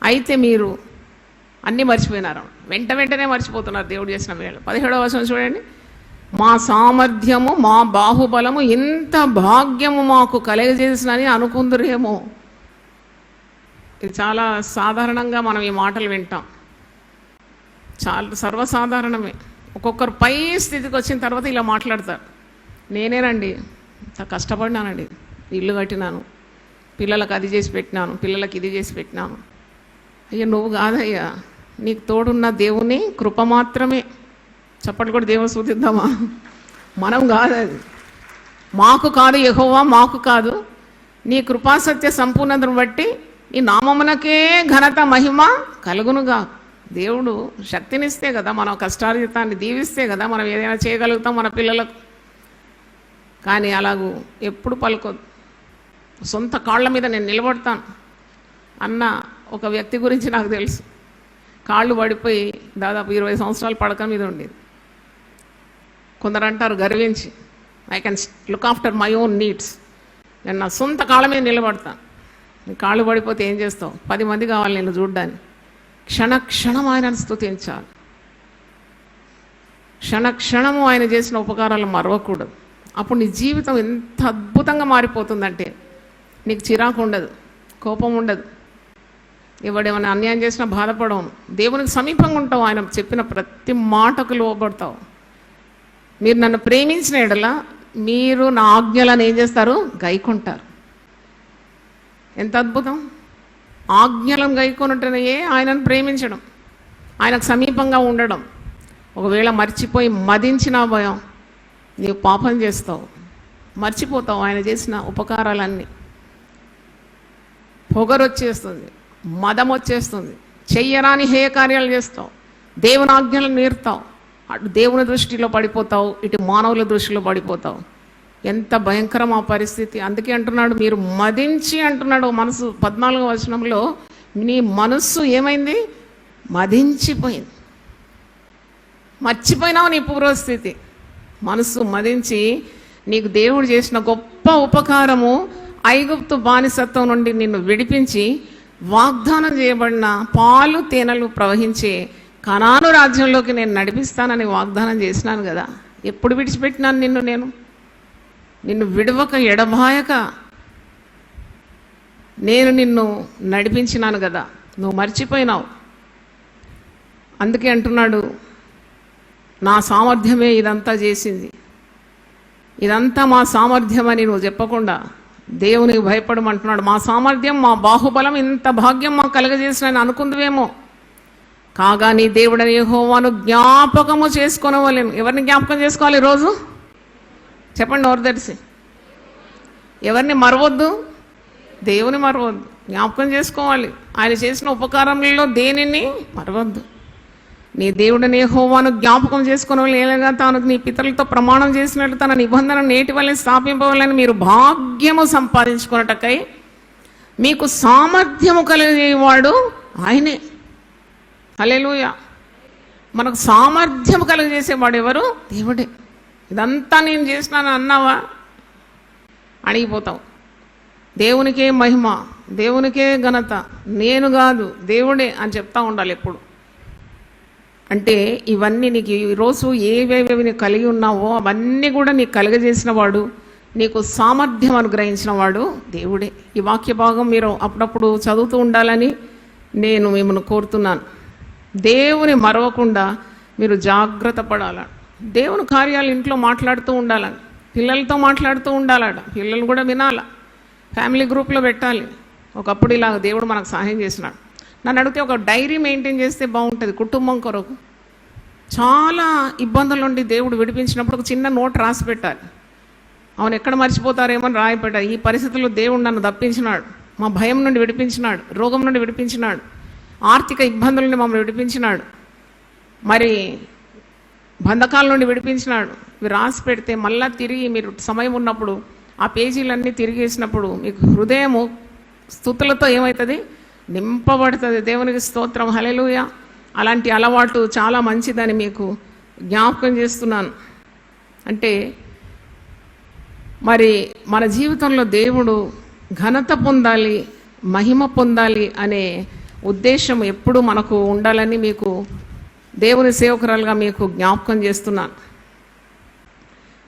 అయితే మీరు అన్నీ మర్చిపోయినారు, వెంటనే మర్చిపోతున్నారు దేవుడు చేసిన వేళ. 17వ వచనం చూడండి. మా సామర్థ్యము, మా బాహుబలము, ఇంత భాగ్యము మాకు కలగజేసినని అనుకుందరేమో. ఇది చాలా సాధారణంగా మనం ఈ మాటలు వింటాం, చాలా సర్వసాధారణమే. ఒక్కొక్కరు పై స్థితికి వచ్చిన తర్వాత ఇలా మాట్లాడతారు. నేనేనండి ఇంత కష్టపడినానండి, ఇల్లు కట్టినాను, పిల్లలకు అది చేసి పెట్టినాను, పిల్లలకి ఇది చేసి పెట్టినాను. అయ్యా నువ్వు కాదయ్యా, నీకు తోడున్న దేవుని కృప మాత్రమే. చప్పట్లు కూడా దేవుని స్తుతిద్దామా? మనం కాదు, అది మాకు కాదు, యెహోవా మాకు కాదు. నీ కృపాసత్య సంపూర్ణతను బట్టి ఈ నామమునకే ఘనత మహిమ కలుగునుగా. దేవుడు శక్తినిస్తే కదా, మనం కష్టార్జితాన్ని దీవిస్తే కదా మనం ఏదైనా చేయగలుగుతాం మన పిల్లలకు. కానీ అలాగూ ఎప్పుడు పలుకోదు. సొంత కాళ్ళ మీద నేను నిలబడతాను అన్న ఒక వ్యక్తి గురించి నాకు తెలుసు. కాళ్ళు పడిపోయి దాదాపు 20 సంవత్సరాలు పడక మీద ఉండేది. కొందరు అంటారు గర్వించి, I can look after my own needs. నేను నా సొంత కాళ్ళ మీద నిలబడతాను. నీ కాళ్ళు పడిపోతే ఏం చేస్తావు? 10 మంది కావాలి నేను చూడ్డానికి. క్షణక్షణం ఆయనను స్తుతించాలి. క్షణక్షణము ఆయన చేసిన ఉపకారాలు మరవకూడదు. అప్పుడు నీ జీవితం ఎంత అద్భుతంగా మారిపోతుందంటే నీకు చిరాకు ఉండదు, కోపం ఉండదు, ఎవడేమైనా అన్యాయం చేసినా బాధపడవు. దేవునికి సమీపంగా ఉంటావు. ఆయన చెప్పిన ప్రతి మాటకు లోబడతావు. మీరు నన్ను ప్రేమించిన ఎడల మీరు నా ఆజ్ఞలను ఏం చేస్తారు? గైకొంటారు. ఎంత అద్భుతం! ఆజ్ఞలను గైకొనుంటేనే ఆయనను ప్రేమించడం, ఆయనకు సమీపంగా ఉండడం. ఒకవేళ మర్చిపోయి మదించిన భయం, నీవు పాపం చేస్తావు, మర్చిపోతావు ఆయన చేసిన ఉపకారాలన్నీ. పొగరు వచ్చేస్తుంది, మదం వచ్చేస్తుంది, చెయ్యరాని హేయ కార్యాలు చేస్తావు, దేవుని ఆజ్ఞలను మీరుతావు, అటు దేవుని దృష్టిలో పడిపోతావు, ఇటు మానవుల దృష్టిలో పడిపోతావు. ఎంత భయంకరం ఆ పరిస్థితి. అందుకే అంటున్నాడు, మీరు మదించి అంటున్నాడు మనసు 14వ వచనంలో, నీ మనస్సు ఏమైంది? మదించిపోయింది. మర్చిపోయినావు నీ పూర్వస్థితి. మనస్సు మదించి నీకు దేవుడు చేసిన గొప్ప ఉపకారము, ఐగుప్తు బానిసత్వం నుండి నిన్ను విడిపించి వాగ్దానం చేయబడిన పాలు తేనెలు ప్రవహించే కనాను రాజ్యంలోకి నేను నడిపిస్తానని వాగ్దానం చేసినాను కదా. ఎప్పుడు విడిచిపెట్టినాను నిన్ను విడవక ఎడబాయక నేను నిన్ను నడిపించినాను కదా, నువ్వు మర్చిపోయినావు. అందుకే అంటున్నాడు, నా సామర్థ్యమే ఇదంతా చేసింది, ఇదంతా మా సామర్థ్యం అని నువ్వు చెప్పకుండా దేవునికి భయపడమంటున్నాడు. మా సామర్థ్యం, మా బాహుబలం, ఇంత భాగ్యం మాకు కలగజేసిన అనుకుందువేమో, కాగా నీ దేవుడని యెహోవాను జ్ఞాపకము చేసుకోనవలేను. ఎవరిని జ్ఞాపకం చేసుకోవాలి ఈరోజు? చెప్పండి, నోరు తెరిచి. ఎవరిని మరవద్దు? దేవుని మరవద్దు, జ్ఞాపకం చేసుకోవాలి. ఆయన చేసిన ఉపకారంలో దేనిని మరవద్దు. నీ దేవుడని యెహోవాను జ్ఞాపకం చేసుకుని ఏలగా తాను నీ పితరులతో ప్రమాణం చేసినట్లు తన నిబంధన నేటి వల్ల స్థాపింపవాలని మీరు భాగ్యము సంపాదించుకున్నటకై మీకు సామర్థ్యము కలిగేవాడు ఆయనే. హల్లెలూయా. మనకు సామర్థ్యము కలిగజేసేవాడు ఎవరు? దేవుడే. ఇదంతా నేను చేసినాను అన్నావా అడిగిపోతావు. దేవునికే మహిమ, దేవునికే ఘనత, నేను కాదు దేవుడే అని చెప్తా ఉండాలి ఎప్పుడు. అంటే ఇవన్నీ నీకు ఈరోజు ఏవేవి నీకు కలిగి ఉన్నావో అవన్నీ కూడా నీకు కలుగజేసిన వాడు, నీకు సామర్థ్యం అనుగ్రహించిన వాడు దేవుడే. ఈ వాక్య భాగం మీరు అప్పుడప్పుడు చదువుతూ ఉండాలని నేను మిమ్మల్ని కోరుతున్నాను. దేవుని మరవకుండా మీరు జాగ్రత్త పడాలి. దేవుని కార్యాలు ఇంట్లో మాట్లాడుతూ ఉండాలని, పిల్లలతో మాట్లాడుతూ ఉండాలట. పిల్లలు కూడా వినాల, ఫ్యామిలీ గ్రూప్లో పెట్టాలి. ఒకప్పుడు ఇలా దేవుడు మనకు సహాయం చేసినాడు. నన్ను అడిగితే ఒక డైరీ మెయింటైన్ చేస్తే బాగుంటుంది కుటుంబం కొరకు. చాలా ఇబ్బందుల నుండి దేవుడు విడిపించినప్పుడు ఒక చిన్న నోట్ రాసి పెట్టాలి. అవును, ఎక్కడ మర్చిపోతారేమో అని రాయి పెట్టాలి. ఈ పరిస్థితుల్లో దేవుడు నన్ను తప్పించినాడు, మా భయం నుండి విడిపించినాడు, రోగం నుండి విడిపించినాడు, ఆర్థిక ఇబ్బందుల నుండి మమ్మల్ని విడిపించినాడు, మరి బంధకాల నుండి విడిపించినాడు. ఇవి రాసి పెడితే మళ్ళా తిరిగి మీరు సమయం ఉన్నప్పుడు ఆ పేజీలన్నీ తిరిగేసినప్పుడు మీకు హృదయము స్తుతులతో ఏమవుతుంది? నింపబడుతుంది. దేవునికి స్తోత్రం, హల్లెలూయా. అలాంటి అలవాటు చాలా మంచిదని మీకు జ్ఞాపకం చేస్తున్నాను. అంటే మరి మన జీవితంలో దేవుడు ఘనత పొందాలి, మహిమ పొందాలి అనే ఉద్దేశం ఎప్పుడు మనకు ఉండాలని మీకు దేవుని సేవకురాలుగా మీకు జ్ఞాపకం చేస్తున్నాను.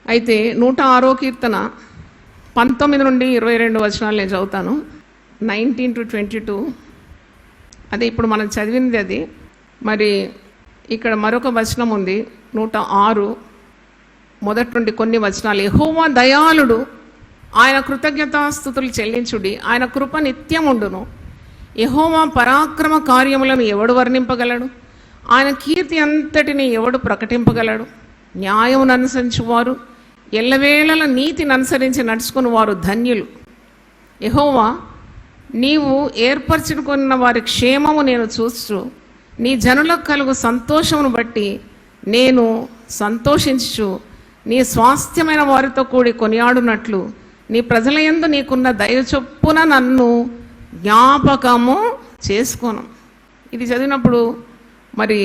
అయితే 106వ కీర్తన 19 నుండి 22 వచనాలు నేను చదువుతాను. 19 to 22 అదే ఇప్పుడు మనం చదివినది అది. మరి ఇక్కడ మరొక వచనం ఉంది 106 మొదటి నుండి కొన్ని వచనాలు. యెహోవా దయాళుడు, ఆయన కృతజ్ఞతాస్తుతులు చెల్లించుడి, ఆయన కృప నిత్యముండును. యెహోవా పరాక్రమ కార్యములను ఎవడు వర్ణింపగలడు? ఆయన కీర్తి అంతటిని ఎవడు ప్రకటింపగలడు? న్యాయమును అనుసరించువారు, ఎల్లవేళల నీతిని అనుసరించి నడుచుకుని వారు ధన్యులు. యెహోవా, నీవు ఏర్పరచుకున్న వారి క్షేమము నేను చూస్తూ నీ జనులకు కలుగు సంతోషమును బట్టి నేను సంతోషించు నీ స్వాస్థ్యమైన వారితో కూడి కొనియాడునట్లు నీ ప్రజల యందు నీకున్న దయ చొప్పున నన్ను జ్ఞాపకము చేసుకోను. ఇది చదివినప్పుడు మరి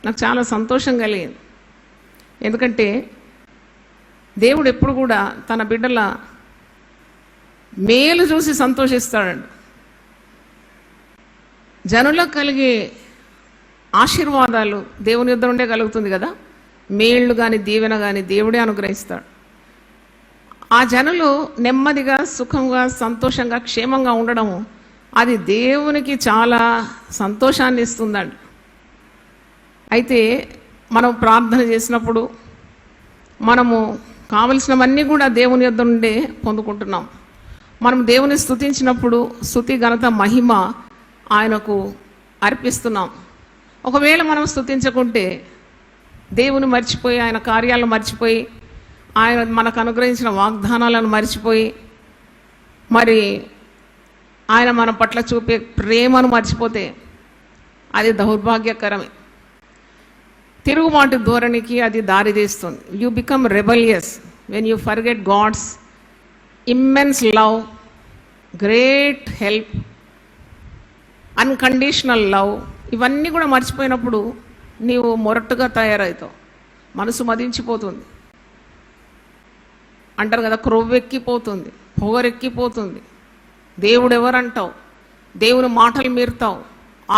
నాకు చాలా సంతోషం కలిగింది. ఎందుకంటే దేవుడు ఎప్పుడు కూడా తన బిడ్డల మేలు చూసి సంతోషిస్తాడండి. జనులకు కలిగే ఆశీర్వాదాలు దేవుని యొద్ద నుండే కలుగుతుంది కదా. మేళ్ళు కానీ దీవెన కానీ దేవుడే అనుగ్రహిస్తాడు. ఆ జనులు నెమ్మదిగా, సుఖంగా, సంతోషంగా, క్షేమంగా ఉండడం అది దేవునికి చాలా సంతోషాన్ని ఇస్తుందండి. అయితే మనం ప్రార్థన చేసినప్పుడు మనము కావలసినవన్నీ కూడా దేవుని యొద్ద నుండే పొందుకుంటున్నాం. మనం దేవుని స్తుతించినప్పుడు స్తుతి, ఘనత, మహిమ ఆయనకు అర్పిస్తున్నాం. ఒకవేళ మనం స్తుతించకుంటే దేవుని మర్చిపోయి, ఆయన కార్యాలను మర్చిపోయి, ఆయన మనకు అనుగ్రహించిన వాగ్దానాలను మర్చిపోయి, మరి ఆయన మన పట్ల చూపే ప్రేమను మర్చిపోతే అది దౌర్భాగ్యకరమే. తిరుగుబాటు ధోరణికి అది దారితీస్తుంది. You become rebellious when you forget God's immense love, great help, unconditional love. ఇవన్నీ కూడా మర్చిపోయినప్పుడు నీవు మొరటుగా తయారవుతావు. మనసు మదించిపోతుంది అంటారు కదా, క్రొవ్వెక్కిపోతుంది, పొగరెక్కిపోతుంది. దేవుడు ఎవరంటావు, దేవుని మాటలు మీరుతావు,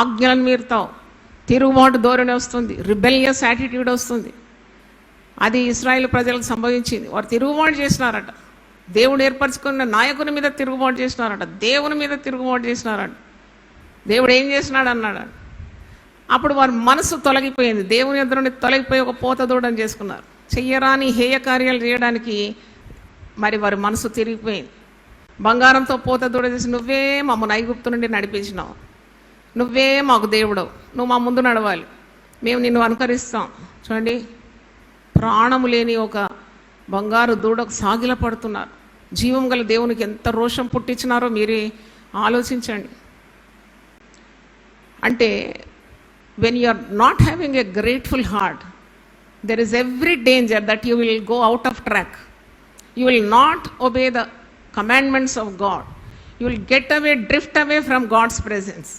ఆజ్ఞలను మీరుతావు, తిరుగుబాటు ధోరణి వస్తుంది, రిబెలియస్ యాటిట్యూడ్ వస్తుంది. అది ఇశ్రాయేలు ప్రజలకు సంభవించింది. వారు తిరుగుబాటు చేసినారట, దేవుడు ఏర్పరచుకున్న నాయకుని మీద తిరుగుబాటు చేసినారట, దేవుని మీద తిరుగుబాటు చేసినారట. దేవుడు ఏం చేసినాడు అన్నాడు. అప్పుడు వారి మనసు తొలగిపోయింది, దేవుని ఎదురు నుండి తొలగిపోయి ఒక పోత దూడని చేసుకున్నారు. చెయ్యరాని హేయ కార్యాలు చేయడానికి మరి వారి మనసు తిరిగిపోయింది. బంగారంతో పోత దూడ చేసి, నువ్వే మమ్మల్ని ఐగుప్తు నుండి నడిపించినావు, నువ్వే మాకు దేవుడవు, నువ్వు మా ముందు నడవాలి, మేము నిన్ను అనుకరిస్తాం. చూడండి, ప్రాణము లేని ఒక బంగారు దూడకు సాగిల పడుతున్నారు. జీవం గల దేవునికి ఎంత రోషం పుట్టించినారో మీరే ఆలోచించండి. అంటే when you are not having a grateful heart, there is every danger that you will go out of track. You will not obey the commandments of God. You will get away, drift away from God's presence.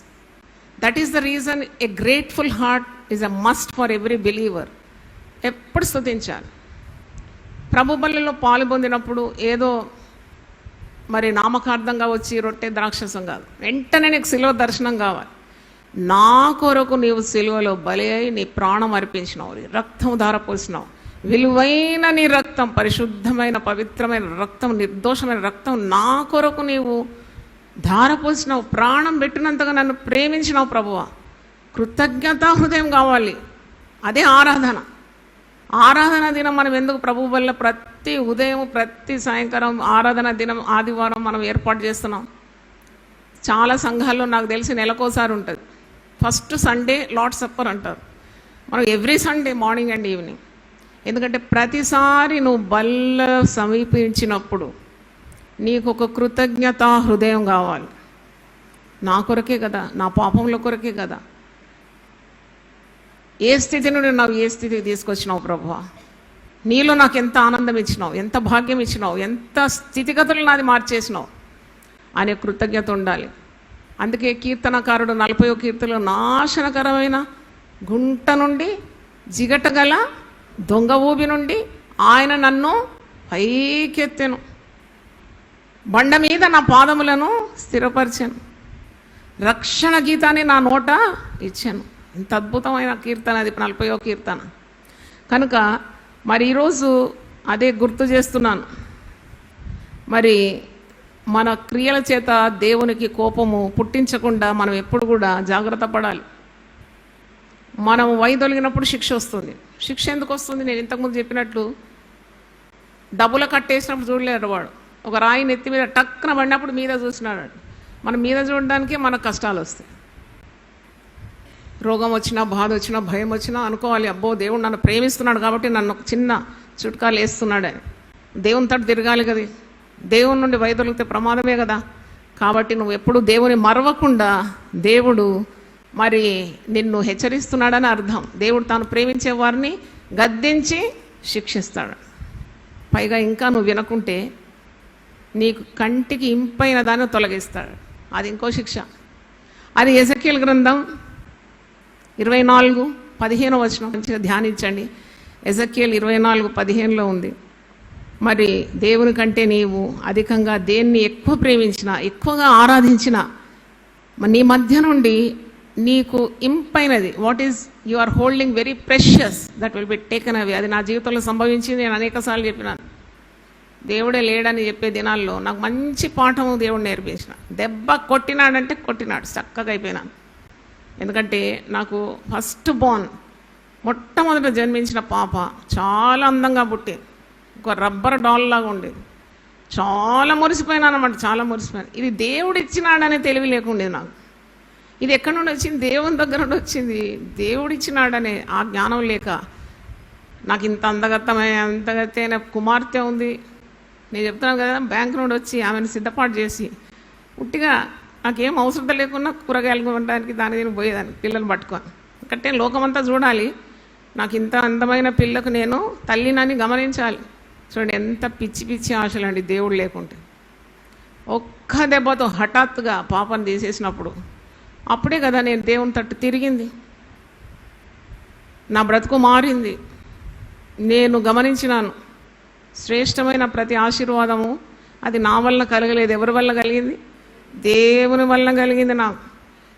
That is the reason a grateful heart is a must for every believer. ఎప్పుడు స్తుతించాలి. ప్రభు బలిలో పాలు పొందినప్పుడు ఏదో మరి నామకార్థంగా వచ్చి రొట్టె ద్రాక్షసం కాదు, వెంటనే నీకు శిలువ దర్శనం కావాలి. నా కొరకు నీవు సిలువలో బలి అయి నీ ప్రాణం అర్పించినావు, రక్తం ధారపోసినావు, విలువైన నీ రక్తం, పరిశుద్ధమైన పవిత్రమైన రక్తం, నిర్దోషమైన రక్తం నా కొరకు నీవు ధారపోసినావు, ప్రాణం పెట్టినంతగా నన్ను ప్రేమించినావు ప్రభువా. కృతజ్ఞతా హృదయం కావాలి. అదే ఆరాధన. ఆరాధన దినం మనం ఎందుకు ప్రభు వల్ల ప్రతి ఉదయం ప్రతి సాయంకాలం ఆరాధన దినం ఆదివారం మనం ఏర్పాటు చేస్తున్నాం. చాలా సంఘాల్లో నాకు తెలిసి నెలకోసారి ఉంటుంది. ఫస్ట్ సండే లార్డ్ సప్పర్ అంటారు. మనం every Sunday morning and evening. ఎందుకంటే ప్రతిసారి నువ్వు బల్ల సమీపించినప్పుడు నీకు ఒక కృతజ్ఞతా హృదయం కావాలి. నా కొరకే కదా, నా పాపంలో కొరకే కదా. ఏ స్థితి నుండి నాకు ఏ స్థితికి తీసుకొచ్చినావు ప్రభువా, నీలో నాకు ఎంత ఆనందం ఇచ్చినావు, ఎంత భాగ్యం ఇచ్చినావు, ఎంత స్థితిగతులు నాది మార్చేసినావు అనే కృతజ్ఞత ఉండాలి. అందుకే కీర్తనకారుడు 40వ కీర్తనలో, నాశనకరమైన గుంట నుండి జిగటగల దొంగ ఊబి నుండి ఆయన నన్ను పైకెత్తెను, బండ మీద నా పాదములను స్థిరపరిచాను, రక్షణ గీతాన్ని నా నోట ఇచ్చాను. ఇంత అద్భుతమైన కీర్తన అది 40వ కీర్తన. కనుక మరి ఈరోజు అదే గుర్తు చేస్తున్నాను. మరి మన క్రియల చేత దేవునికి కోపము పుట్టించకుండా మనం ఎప్పుడు కూడా జాగ్రత్త పడాలి. మనం వైదొలిగినప్పుడు శిక్ష వస్తుంది. శిక్ష ఎందుకు వస్తుంది? నేను ఇంతకుముందు చెప్పినట్లు డబ్బుల కట్టేసినప్పుడు చూడలేడు వాడు. ఒక రాయి నెత్తి మీద టక్కున పడినప్పుడు మీద చూసినాడు. మనం మీద చూడడానికి మనకు కష్టాలు వస్తాయి. రోగం వచ్చినా, బాధ వచ్చినా, భయం వచ్చినా అనుకోవాలి, అబ్బో దేవుడు నన్ను ప్రేమిస్తున్నాడు కాబట్టి నన్ను ఒక చిన్న చుట్కాలు వేస్తున్నాడని. దేవుని తట్టు తిరగాలి కదా. దేవుని నుండి వైదొలిగితే ప్రమాదమే కదా. కాబట్టి నువ్వు ఎప్పుడు దేవుని మరవకుండా దేవుడు మరి నిన్ను హెచ్చరిస్తున్నాడని అర్థం. దేవుడు తాను ప్రేమించే వారిని గద్దించి శిక్షిస్తాడు. పైగా ఇంకా నువ్వు వినకుంటే నీకు కంటికి ఇంపైన దాన్ని తొలగిస్తాడు. అది ఇంకో శిక్ష. అది ఎజెకియల్ గ్రంథం 24:15 వచనం మంచిగా ధ్యానించండి. ఎజెకియల్ 24:15 ఉంది. మరి దేవుని కంటే నీవు అధికంగా దేన్ని ఎక్కువ ప్రేమించినా, ఎక్కువగా ఆరాధించినా, నీ మధ్య నుండి నీకు ఇంపైనది, what is you are holding very precious, that will be taken away. అది నా జీవితంలో సంభవించింది. నేను అనేకసార్లు చెప్పినాను. దేవుడే లేడని చెప్పే దినాల్లో నాకు మంచి పాఠము దేవుడు నేర్పించిన. దెబ్బ కొట్టినాడంటే కొట్టినాడు, చక్కగా అయిపోయినాను. ఎందుకంటే నాకు ఫస్ట్ బోర్న్, మొట్టమొదట జన్మించిన పాప చాలా అందంగా పుట్టేది. ఒక రబ్బర్ డాల్ లాగా ఉండేది. చాలా మురిసిపోయినాను అన్నమాట, చాలా మురిసిపోయాను. ఇది దేవుడు ఇచ్చినాడనే తెలివి లేకుండేది నాకు. ఇది ఎక్కడి నుండి వచ్చింది? దేవుని దగ్గర నుండి వచ్చింది. దేవుడు ఇచ్చినాడనే ఆ జ్ఞానం లేక నాకు ఇంత అంతగతైన కుమార్తె ఉంది. నేను చెప్తున్నాను కదా, బ్యాంక్ నుండి వచ్చి ఆమెను సిద్ధపాటు చేసి ఉట్టిగా నాకేం అవసరం లేకుండా కూరగాయలు కొనడానికి దాని దీనికి పోయేదాన్ని పిల్లలు పట్టుకొని. ఎందుకంటే లోకమంతా చూడాలి, నాకు ఇంత అందమైన పిల్లకు నేను తల్లినని గమనించాలి. చూడండి ఎంత పిచ్చి పిచ్చి ఆశలండి దేవుడు లేకుంటే. ఒక్క దెబ్బతో హఠాత్తుగా పాపను తీసేసినప్పుడు అప్పుడే కదా నేను దేవుని తట్టు తిరిగింది, నా బ్రతుకు మారింది. నేను గమనించినాను శ్రేష్టమైన ప్రతి ఆశీర్వాదము అది నా వల్ల కలగలేదు. ఎవరి వల్ల కలిగింది? దేవుని వల్ల కలిగింది. నాకు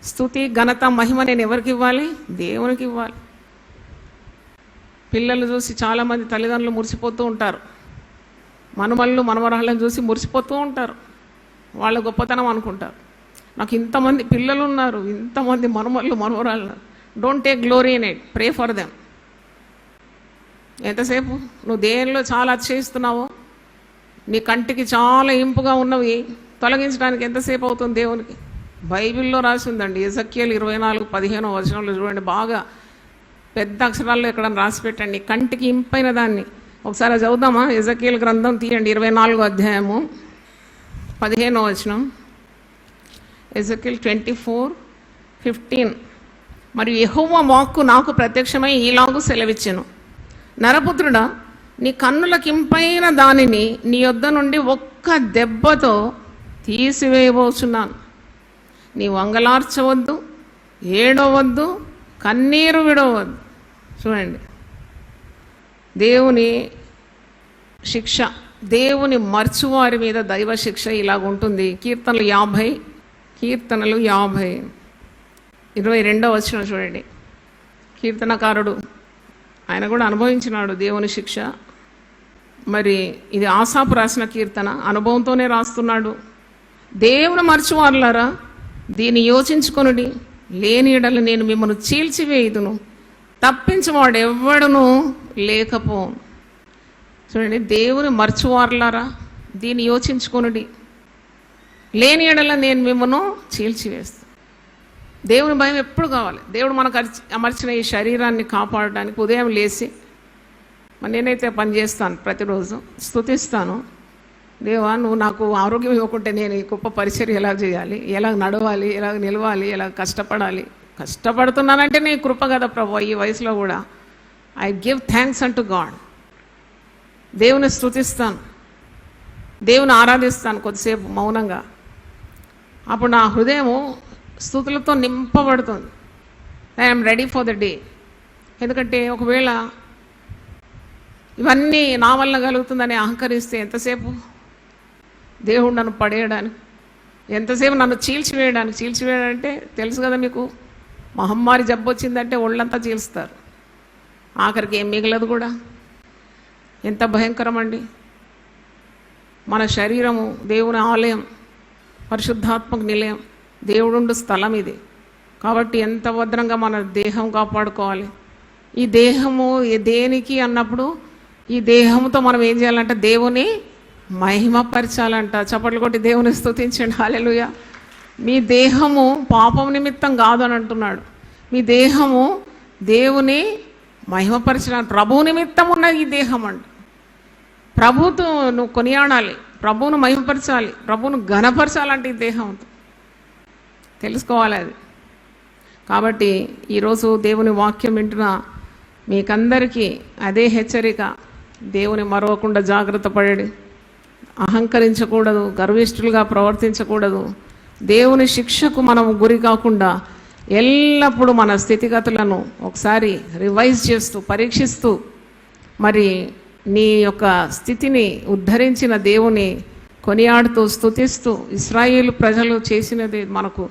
స్తుతి ఘనత మహిమ నేను ఎవరికి ఇవ్వాలి? దేవునికి ఇవ్వాలి. పిల్లలు చూసి చాలామంది తల్లిదండ్రులు మురిసిపోతూ ఉంటారు, మనమళ్ళు మనవరాళ్ళని చూసి మురిసిపోతూ ఉంటారు, వాళ్ళ గొప్పతనం అనుకుంటారు. నాకు ఇంతమంది పిల్లలు ఉన్నారు, ఇంతమంది మనమళ్ళు మనవరాళ్ళు. Don't take glory in it, pray for them. ఎంతసేపు నువ్వు దేనిలో చాలా అతిశయిస్తున్నావో, నీ కంటికి చాలా ఇంపుగా ఉన్నవి తొలగించడానికి ఎంతసేపు అవుతుంది దేవునికి? బైబిల్లో రాసి ఉందండి, ఎజెకియెల్ 24:15 చూడండి, బాగా పెద్ద అక్షరాల్లో ఎక్కడ రాసి పెట్టండి, కంటికి ఇంపైన దాన్ని. ఒకసారి చదువుదామా? ఎజెకియెల్ గ్రంథం తీయండి, 24వ అధ్యాయము 15 ఎజెకియెల్ 24:15. మరియు యెహోవా వాక్కు నాకు ప్రత్యక్షమై ఈలాగు సెలవిచ్చెను, నరపుత్రుడా, నీ కన్నులకింపైన దానిని నీ యొద్ద నుండి ఒక్క దెబ్బతో తీసివేయబోచున్నాను. నీ వంగలార్చవద్దు, ఏడవద్దు, కన్నీరు విడవద్దు. చూడండి, దేవుని శిక్ష, దేవుని మర్చువారి మీద దైవ శిక్ష ఇలాగుంటుంది. కీర్తనలు 22వ చూడండి. కీర్తనకారుడు ఆయన కూడా అనుభవించినాడు దేవుని శిక్ష. మరి ఇది ఆసాపు రాసిన కీర్తన, అనుభవంతోనే రాస్తున్నాడు. దేవుని మర్చువారులారా, దీన్ని యోచించుకొనుడి, లేని ఎడల నేను మిమ్మల్ని చీల్చివేయుదును, తప్పించువాడు ఎవ్వడును లేకపోను. చూడండి, దేవుని మర్చువారులారా, దీన్ని యోచించుకొనుడి, లేని ఎడల నేను మిమ్మల్ని చీల్చివేస్తాను. దేవుని భయం ఎప్పుడు కావాలి. దేవుడు మనకు అమర్చిన ఈ శరీరాన్ని కాపాడడానికి ఉదయం లేచి, మరి నేనైతే పని చేస్తాను, ప్రతిరోజు స్తుతిస్తాను, దేవా నువ్వు నాకు ఆరోగ్యం ఇవ్వకుంటే నేను ఈ గొప్ప పరిచర్య ఎలా చేయాలి, ఎలా నడవాలి, ఎలా నిలవాలి, ఎలా కష్టపడాలి. కష్టపడుతున్నానంటే నీ కృప కదా ప్రభు. ఈ వయసులో కూడా I give thanks unto God. దేవుని స్తుతిస్తాను, దేవుని ఆరాధిస్తాను కొద్దిసేపు మౌనంగా. అప్పుడు నా హృదయము స్తుతులతో నింపబడుతుంది. I'm ready for the day. ఎందుకంటే ఒకవేళ ఇవన్నీ నా వల్ల కలుగుతుందని అహంకరిస్తే ఎంతసేపు దేవుడు నన్ను పడేయడానికి, ఎంతసేపు నన్ను చీల్చివేయడానికి తెలుసు కదా మీకు, మహమ్మారి జబ్బు వచ్చిందంటే ఒళ్ళంతా చీల్స్తారు, ఆఖరికి ఏం మిగలదు కూడా. ఎంత భయంకరం అండి. మన శరీరము దేవుని ఆలయం, పరిశుద్ధాత్మక నిలయం, దేవుడుండు స్థలం ఇది. కాబట్టి ఎంత భద్రంగా మన దేహం కాపాడుకోవాలి. ఈ దేహము దేనికి అన్నప్పుడు, ఈ దేహంతో మనం ఏం చేయాలంటే దేవుని మహిమపరచాలంట. చప్పట్లు కొట్టి దేవుని స్తుతించండి. హల్లెలూయా. మీ దేహము పాపం నిమిత్తం కాదు అని అంటున్నాడు. మీ దేహము దేవుని మహిమపరచడానికి, ప్రభువు నిమిత్తం ఉన్న ఈ దేహం అంట. ప్రభువుతో నువ్వు కొనియాడాలి, ప్రభువును మహిమపరచాలి, ప్రభువును ఘనపరచాలంటే ఈ దేహంతో తెలుసుకోవాలి అది. కాబట్టి ఈరోజు దేవుని వాక్యం వింటున్న మీకందరికీ అదే హెచ్చరిక, దేవుని మరవకుండా జాగ్రత్త పడండి. అహంకరించకూడదు, గర్విష్ఠులుగా ప్రవర్తించకూడదు. దేవుని శిక్షకు మనం గురి కాకుండా ఎల్లప్పుడూ మన స్థితిగతులను ఒకసారి రివైజ్ చేస్తూ, పరీక్షిస్తూ, మరి నీ యొక్క స్థితిని ఉద్ధరించిన దేవుని కొనియాడుతూ, స్తుతిస్తూ, ఇశ్రాయేలు ప్రజలు చేసినది మనకు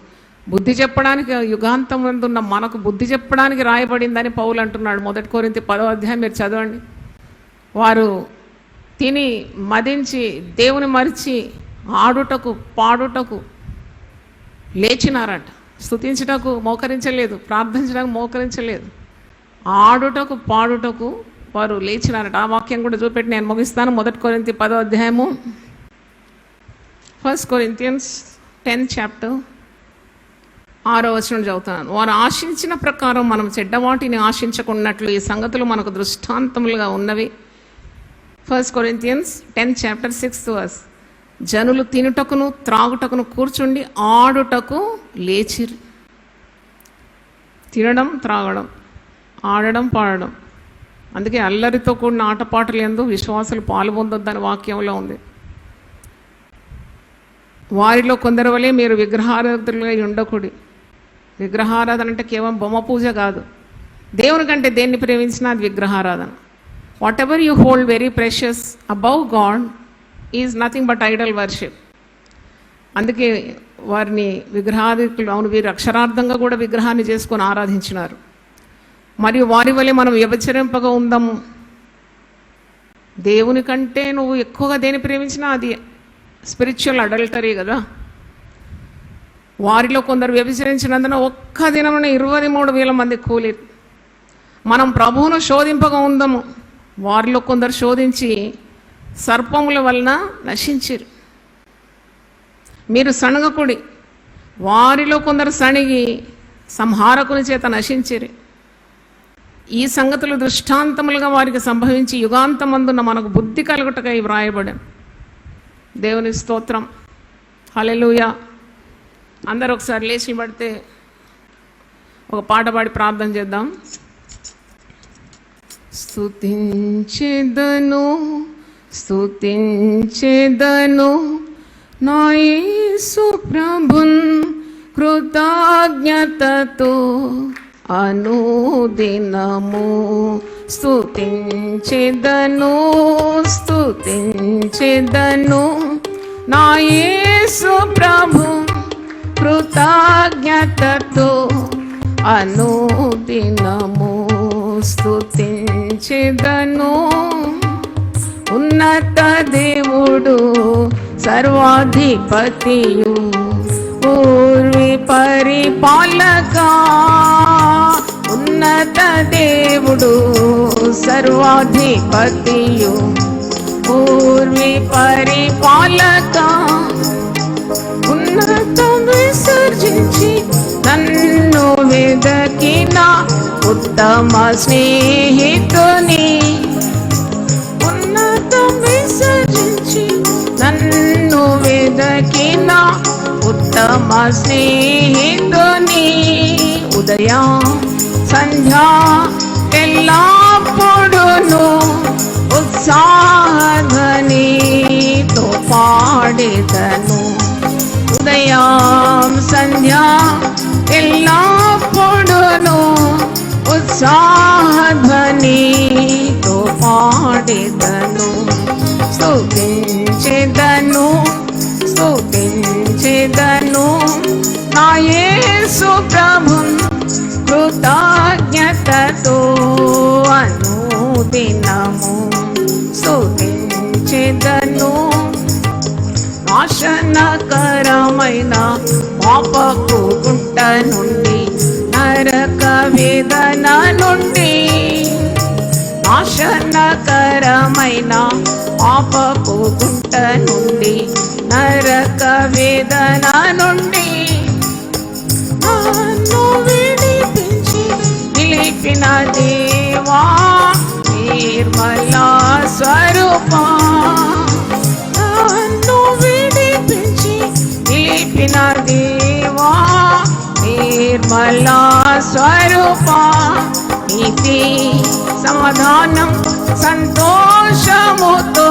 బుద్ధి చెప్పడానికి, యుగాంతం ఉన్న మనకు బుద్ధి చెప్పడానికి రాయబడిందని పౌలు అంటున్నాడు. 1 కొరింథీ 10వ అధ్యాయం మీరు చదవండి. వారు తిని మదించి దేవుని మరిచి ఆడుటకు పాడుటకు లేచినారంట. స్తుతించుటకు మోకరించలేదు, ప్రార్థించడానికి మోకరించలేదు, ఆడుటకు పాడుటకు వారు లేచినారట. ఆ వాక్యం కూడా చూపెట్టి నేను ముగిస్తాను. 1 కొరింథీ 10వ అధ్యాయము, 1 Corinthians 10 chapter 6వ వచనం చదువుతున్నాను. వారు ఆశించిన ప్రకారం మనం చెడ్డవాటిని ఆశించకున్నట్లు ఈ సంగతులు మనకు దృష్టాంతములుగా ఉన్నవి. 1 Corinthians 10 chapter 6th verse. జనులు తినుటకును త్రాగుటకును కూర్చుండి ఆడుటకు లేచిరి. తినడం, త్రాగడం, ఆడడం, పాడడం, అందుకే అల్లరితో కూడిన ఆటపాటలు యందు విశ్వాసులు పాల్పొందొద్దని వాక్యంలో ఉంది. వారిలో కొందరు వలె మీరు విగ్రహారాధకులుగా ఉండకూడి. విగ్రహారాధన అంటే కేవలం బొమ్మ పూజ కాదు. దేవుని కంటే దేన్ని ప్రేమించినా అది విగ్రహారాధన. What ever you hold very precious above God is nothing but Idol worship. అందుకే వారిని విగ్రహాధికులు, అవును వీరు అక్షరార్థంగా కూడా విగ్రహాన్ని చేసుకొని ఆరాధించినారు. మరియు వారి వలె మనం వ్యభిచరింపగా ఉందాము. దేవుని కంటే నువ్వు ఎక్కువగా దేని ప్రేమించినా అది స్పిరిచువల్ అడల్టరీ కదా. వారిలో కొందరు వ్యభిచరించినందున ఒక్క దినమున 23,000 మంది కూలీరు. మనం ప్రభువును శోధింపగా ఉందాము. వారిలో కొందరు శోధించి సర్పముల వలన నశించిరు. మీరు సణగకుడి, వారిలో కొందరు సణిగి సంహారకుని చేత నశించిరి. ఈ సంగతులు దృష్టాంతములుగా వారికి సంభవించి యుగాంతమందున మనకు బుద్ధి కలుగుటకై వ్రాయబడాను. దేవుని స్తోత్రం, హల్లెలూయా. అందరూ ఒకసారి లేచి పడితే ఒక పాట పాడి ప్రార్థన చేద్దాం. స్తుతించెదను స్తుతించెదను నా యేసు ప్రభున్ కృతజ్ఞతతో అనుదినము. స్తుతించెదను స్తుతించెదను నా యేసు ప్రభు కృతజ్ఞతతో అనుదినము. స్తుతించెదను. ఉన్నత దేవుడు సర్వాధిపతియు పూర్వి పరిపాలక. ఉన్నత దేవుడు సర్వాధిపతియు పూర్వి పరిపాలక. ఉన్నతం విసర్జించి నన్ను వెదకిన ఉత్తమ స్నేహితుని. ఉన్నతం విసర్జించి నన్ను వెదకిన ఉత్తమ స్నేహితుని. ఉదయం సంధ్యా ఎల్లప్పుడును ఉత్సాహధ్వనితో పాడెదను. ఉదయం సంధ్యా ఎల్లప్పుడును ఉత్సాహధ్వనితో పాడెదను. స్తుతించెదను స్తుతించెదను నా యేసు ప్రభున్ కృతజ్ఞతతో అనుదినము. స్తుతించెదను. నాశనకరమైన పాపపు గుంట నుండి, నరక వేదన నుండి, నాశనకరమైన పాపపు గుంట నుండి, నరక వేదన నుండి నన్ను విడిపించి నిలిపిన దేవా నిర్మల స్వరూపా. నన్ను విడిపించి నిలిపిన దేవా నిర్మల స్వరూపా. నీతి సమాధానం సంతోషముతో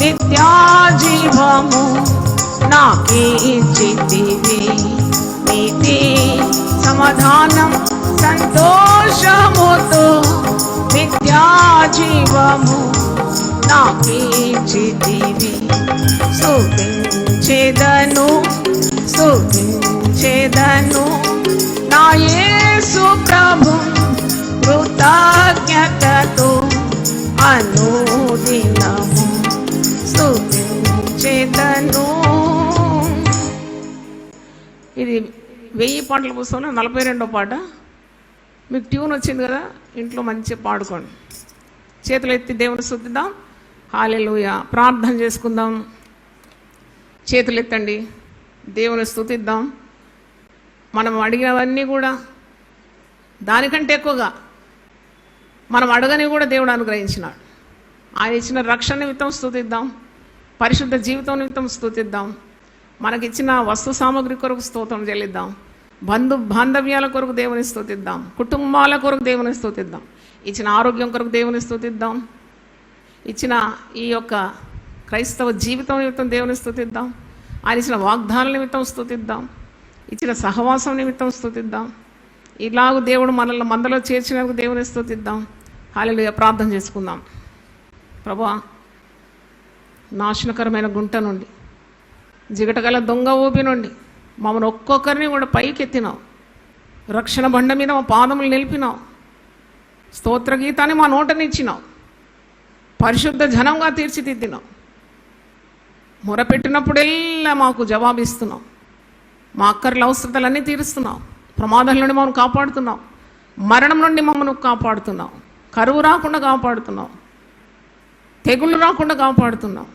నిత్యాజీవము నాకిచ్చితివి. నీతి సమాధానం సంతోషముతో నిత్యాజీవము నాకిచ్చితివి. స్తుతించెదను స్తుతించెదను నా యేసు ప్రభు కృతజ్ఞతతో అనుదినము. స్తుతించెదను. ఇది 1000 పాటల పుస్తకంలో 42వ పాట. మీకు ట్యూన్ వచ్చింది కదా, ఇంట్లో మంచిగా పాడుకోండి. చేతులు ఎత్తి దేవుని స్తుతిద్దాం. హల్లెలూయా. ప్రార్థన చేసుకుందాం. చేతులు ఎత్తండి, దేవుని స్తుతిద్దాం. మనం అడిగినవన్నీ కూడా దానికంటే ఎక్కువగా మనం అడగని కూడా దేవుడు అనుగ్రహించినాడు. ఆయన ఇచ్చిన రక్షణ నిమిత్తం స్తుతిద్దాం. పరిశుద్ధ జీవితం నిమిత్తం స్తుతిద్దాం. మనకిచ్చిన వస్తు సామగ్రి కొరకు స్తోత్రం చెల్లిద్దాం. బాంధవ్యాల కొరకు దేవుని స్తుతిద్దాం. కుటుంబాల కొరకు దేవుని స్తుతిద్దాం. ఇచ్చిన ఆరోగ్యం కొరకు దేవుని స్తుతిద్దాం. ఇచ్చిన ఈ యొక్క క్రైస్తవ జీవితం నిమిత్తం దేవుని స్తుతిద్దాం. ఆయన ఇచ్చిన వాగ్దానాల నిమిత్తం స్తుతిద్దాం. ఇచ్చిన సహవాసం నిమిత్తం స్తుతిద్దాం. ఇలాగూ దేవుడు మనల్ని మందలో చేర్చినందుకు దేవుని స్తుతిద్దాం. హల్లెలూయా. ప్రార్థన చేసుకుందాం. ప్రభువా, నాశనకరమైన గుంట నుండి, జిగటగల దొంగ ఊపి నుండి మమ్మల్ని ఒక్కొక్కరిని కూడా పైకెత్తినావు. రక్షణ బండ మీద మా పాదములు నిలిపినావు. స్తోత్ర గీతాన్ని మా నోటనిచ్చినావు. పరిశుద్ధ జనంగా తీర్చిదిద్దినావు. మొరపెట్టినప్పుడెల్లా మాకు జవాబిస్తున్నావు. మా అక్కర్ల అవసరతలన్నీ తీరుస్తున్నావు. ప్రమాదాల నుండి మమ్మల్ని కాపాడుతున్నావు. మరణం నుండి మమ్మల్ని కాపాడుతున్నావు. కరువు రాకుండా కాపాడుతున్నావు. తెగుళ్ళు రాకుండా కాపాడుతున్నావు.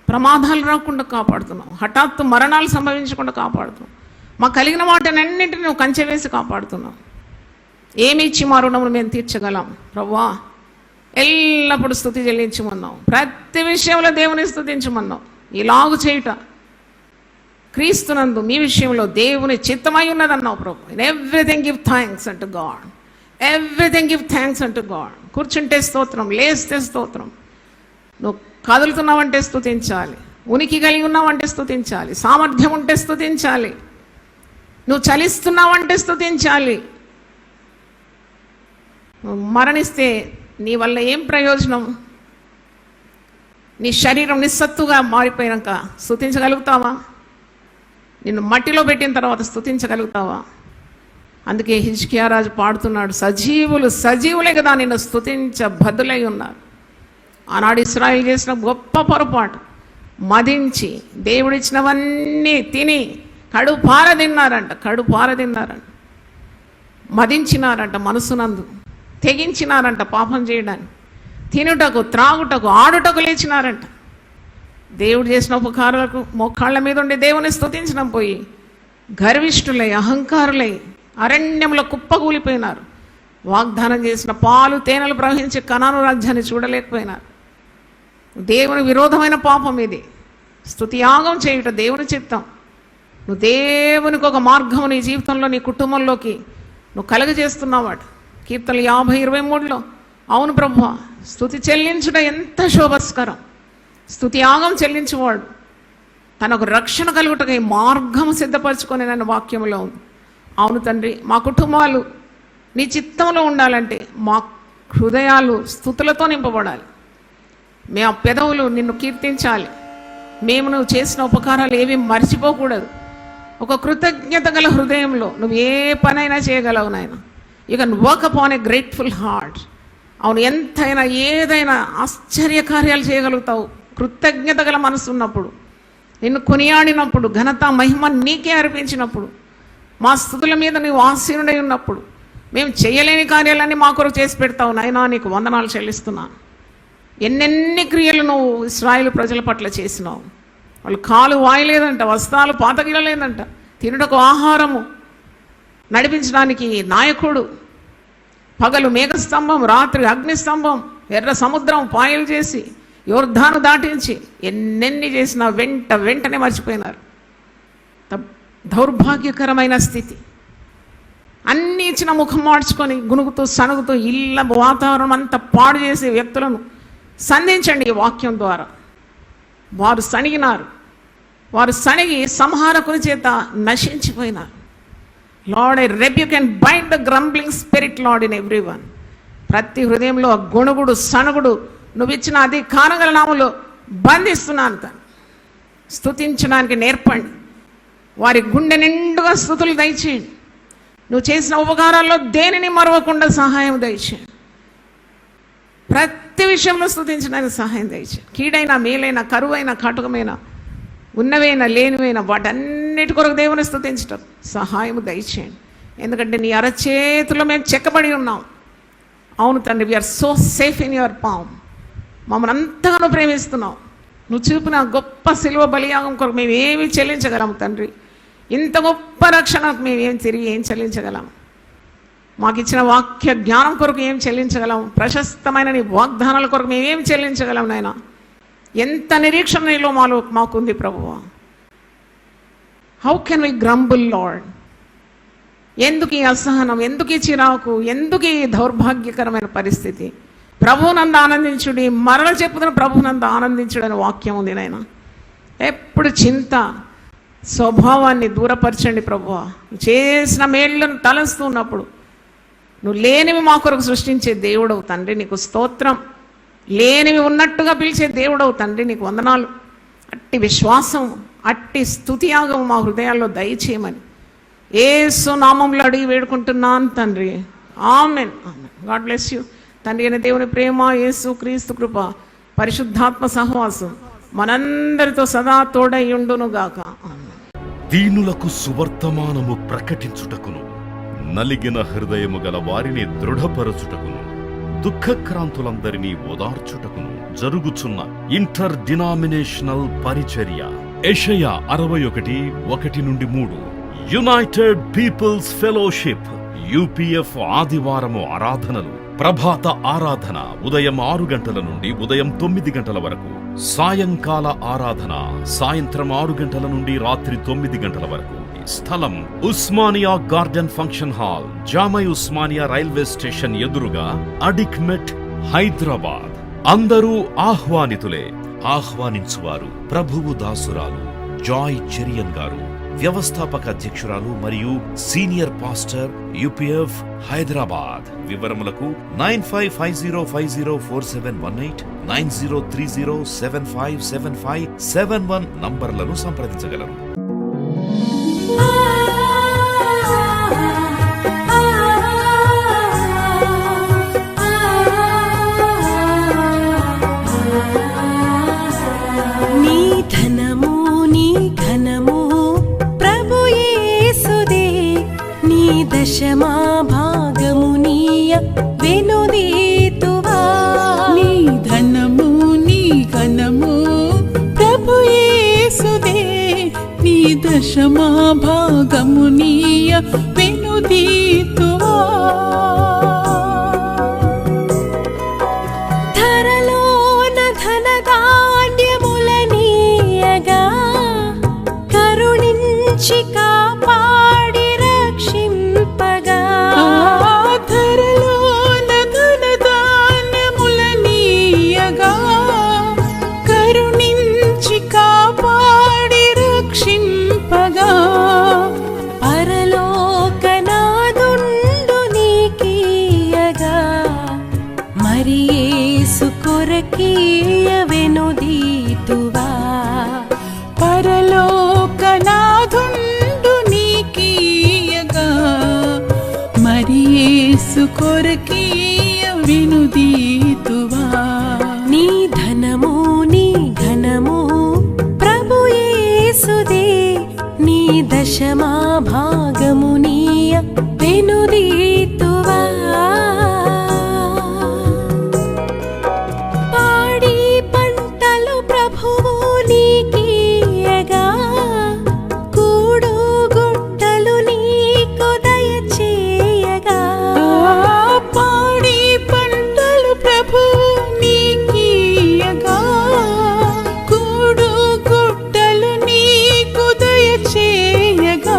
ప్రమాదాలు రాకుండా కాపాడుతున్నావు. హఠాత్తు మరణాలు సంభవించకుండా కాపాడుతున్నావు. మాకు కలిగిన వాటినన్నింటినీ నువ్వు కంచె వేసి కాపాడుతున్నావు. ఏమి ఇచ్చి మా రుణమును మేము తీర్చగలం? ప్రభువా, ఎల్లప్పుడూ స్తుతి చెల్లించమన్నావు. ప్రతి విషయంలో దేవుని స్తుతించమన్నావు. ఇలాగు చేయుట క్రీస్తునందు మీ విషయంలో దేవుని చిత్తమై ఉన్నదన్నావు ప్రభు. In everything give thanks unto God. Everything give thanks unto God. కూర్చుంటే స్తోత్రం, లేస్తే స్తోత్రం. నువ్వు కదులుతున్నావంటే స్తుతించాలి. ఉనికి కలిగి ఉన్నావంటే స్తుతించాలి. సామర్థ్యం ఉంటే స్తుతించాలి. నువ్వు చలిస్తున్నావంటే స్తుతించాలి. మరణిస్తే నీ వల్ల ఏం ప్రయోజనం? నీ శరీరం నిస్సత్తుగా మారిపోయాక స్తుతించగలుగుతావా? నిన్ను మట్టిలో పెట్టిన తర్వాత స్తుతించగలుగుతావా? అందుకే హిజ్కియా రాజు పాడుతున్నాడు, సజీవులు సజీవులే కదా నిన్ను స్తుతించ బద్దులై ఉన్నారు. ఆనాడు ఇశ్రాయేలు చేసిన గొప్ప పొరపాటు, మదించి దేవుడిచ్చినవన్నీ తిని కడుపార తిన్నారంట. మదించినారంట. మనసునందు తెగించినారంట పాపం చేయడానికి. తినుటకు, త్రాగుటకు, ఆడుటకు లేచినారంట. దేవుడు చేసిన ఉపకారాలకు మోకాళ్ళ మీద ఉండి దేవుని స్తుతించడం పోయి గర్విష్ఠులై, అహంకారులై అరణ్యంలో కుప్పగూలిపోయినారు. వాగ్దానం చేసిన పాలు తేనెలు ప్రవహించే కనాను రాజ్యాన్ని చూడలేకపోయినారు. దేవుని విరోధమైన పాపం ఇది. స్తుతియాగం చేయుట దేవుని చిత్తం. నువ్వు దేవునికి ఒక మార్గం నీ జీవితంలో, నీ కుటుంబంలోకి నువ్వు కలుగజేస్తున్నావాడు. కీర్తనలు 50:23లో, అవును ప్రభువా, స్తుతి చెల్లించుట ఎంత శోభస్కరం. స్తుతియాగం చెల్లించువాడు తనకు రక్షణ కలుగుటకై మార్గము సిద్ధపరచుకొని నన్ను వాక్యంలో ఉంది. అవును తండ్రి, మా కుటుంబాలు నీ చిత్తంలో ఉండాలంటే మా హృదయాలు స్తుతులతో నింపబడాలి. మేము పెదవులు నిన్ను కీర్తించాలి. మేము నువ్వు చేసిన ఉపకారాలు ఏవి మర్చిపోకూడదు. ఒక కృతజ్ఞత గల హృదయంలో నువ్వు ఏ పనైనా చేయగలవు నాయన. You can work upon a grateful heart. అవును, ఎంతైనా ఏదైనా ఆశ్చర్య కార్యాలు చేయగలుగుతావు కృతజ్ఞత గల మనసు ఉన్నప్పుడు. నిన్ను కొనియాడినప్పుడు, ఘనత మహిమ నీకే అర్పించినప్పుడు, మా స్తుతుల మీద నీవు ఆసీనుడై ఉన్నప్పుడు, మేము చేయలేని కార్యాలన్నీ మా కొరకు చేసి పెడతావు నాయనా. నీకు వందనాలు చెల్లిస్తున్నాను. ఎన్నెన్ని క్రియలు నువ్వు ఇశ్రాయేలు ప్రజల పట్ల చేసినావు. వాళ్ళు కాలు వాయలేదంట, వస్త్రాలు పాతగిలలేదంట, తినుటకు ఆహారము, నడిపించడానికి నాయకుడు, పగలు మేఘస్తంభం, రాత్రి అగ్నిస్తంభం, ఎర్ర సముద్రం పాయలు చేసి యోర్ధాను దాటించి ఎన్నెన్ని చేసినా వెంటనే మర్చిపోయినారు. దౌర్భాగ్యకరమైన స్థితి. అన్నీ ఇచ్చిన ముఖం మార్చుకొని గునుగుతూ సణుగుతూ ఇళ్ళ వాతావరణం అంతా పాడు చేసే వ్యక్తులను సంధించండి ఈ వాక్యం ద్వారా. వారు సణిగినారు. వారు సణిగి సంహారకుని చేత నశించిపోయినారు. Lord, I rebuke and bind the grumbling spirit Lord in everyone. ప్రతి హృదయంలో గొణుగుడు, సణుగుడు నువ్వు ఇచ్చిన అధికారగల నామములో బంధిస్తున్నాను. తను స్తుతించడానికి నేర్పండి. వారి గుండె నిండుగా స్తుతులు దయచేయండి. నువ్వు చేసిన ఉపకారాల్లో దేనిని మరవకుండా సహాయం దయచేయండి. ప్రతి విషయంలో స్తుతించడానికి సహాయం దయచేయండి. కీడైనా, మేలైన, కరువైన, కాటుకమైన, ఉన్నవైనా, లేనివైనా వాటన్నిటి కొరకు దేవుని స్తుతించటం సహాయం దయచేయండి. ఎందుకంటే నీ అరచేతిలో మేము చెక్కబడి ఉన్నాం. అవును తండ్రి, we are so safe in your palm. మమ్మల్ని అంతగానో ప్రేమిస్తున్నావు. నువ్వు చూపిన గొప్ప శిలువ బలియాగం కొరకు మేము ఏమి చెల్లించగలము తండ్రి? ఇంత గొప్ప రక్షణకు మేము తిరిగి ఏం చెల్లించగలం? మాకు ఇచ్చిన వాక్య జ్ఞానం కొరకు ఏం చెల్లించగలం? ప్రశస్తమైన నీ వాగ్దానాల కొరకు మేము ఏం చెల్లించగలం నాయన? ఎంత నిరీక్షణ నీలో మాకుంది ప్రభువా. How can we grumble Lord? ఎందుకు ఈ అసహనం, ఎందుకు ఈ చిరాకు, ఎందుకు ఈ దౌర్భాగ్యకరమైన పరిస్థితి? ప్రభువునందు ఆనందించుడి, మరల చెప్పుతున్న ప్రభువునందు ఆనందించుడు అనే వాక్యం ఉంది నాయన. ఎప్పుడు చింత స్వభావాన్ని దూరపరచండి ప్రభువా. చేసిన మేళ్లను తలస్తూ ఉన్నప్పుడు నువ్వు లేనివి మా కొరకు సృష్టించే దేవుడవు తండ్రి, నీకు స్తోత్రం. లేనివి ఉన్నట్టుగా పిలిచే దేవుడవు తండ్రి, నీకు వందనాలు. అట్టి విశ్వాసం, అట్టి స్తుతియాగం మా హృదయాల్లో దయచేయమని యేసు నామములో అడిగి వేడుకుంటున్నాను తండ్రి. Amen. Amen. God bless you. తండ్రి అయిన దేవుని ప్రేమ, యేసు క్రీస్తు కృప, పరిశుద్ధాత్మ సహవాసం మనందరితో సదా తోడయ్యుండును గాక. ఆమెన్. దీనులకు సువర్తమానము ప్రకటించుటకును, నలిగిన హృదయము గల వారిని దృఢపరచుటకును, దుఃఖక్రాంతులందరినీ ఓదార్చుటకును జరుగుచున్న ఇంటర్ డినామినేషనల్ పరిచర్య. యెషయా 61:1-3. యునైటెడ్ పీపుల్స్ ఫెలోషిప్ UPF ఆదివారము ఆరాధనలు. ప్రభాత ఆరాధన ఉదయం 6 గంటల నుండి ఉదయం 9 గంటల వరకు. సాయంకాల ఆరాధన సాయంత్రం 6 గంటల నుండి రాత్రి 9 గంటల వరకు. స్థలం Osmania garden function hall, జామై Osmania railway station ఎదురుగా, అడిక్మెట్, హైదరాబాద్. అందరూ ఆహ్వానితులే. ఆహ్వానించువారు ప్రభువు దాసురాలు జాయ్ చెరియన్ గారు, వ్యవస్థాపక అధ్యక్షురాలు మరియు సీనియర్ పాస్టర్ UPF హైదరాబాద్. వివరములకు 9550504718, 9030757571 నంబర్లను సంప్రదించగలరు. నీ ధనము నీ ఘనము ప్రభు యేసుదే, నీ దశమా భాగము నీయ వెనుదీతువా. నీ ధనము నీ ఘనము ప్రభు యేసుదే, నీ దశమా భాగము నీయ వెనుదీతువా. ధరలోన ధనధాన్యములనీయగా కరుణించి కాపాడి రక్షింపగా. ధరలోన ధనధాన్యములనీయగా కరుణించి కాపాడి రక్షింపగా. పరలోకనాదుండు నీకీయగా మరి యేసు కొరకీయ వెనుదీతువా. పరలోకనాథుండు నీకీయగా మరి యేసు కొరకీయ వెనుదీతువా. నీ ధనము నీ ఘనము ప్రభు యేసుదే, నీ దశమా భాగము నీయ వెనుదీతువా. పాడి పంటలు ప్రభువు నీకీయగా కూడు గుట్టలు నీకు దయచేయగా. పాడి పంటలు ప్రభు నీకీయగా కూడు గుట్టలు నీకు దయచేయగా.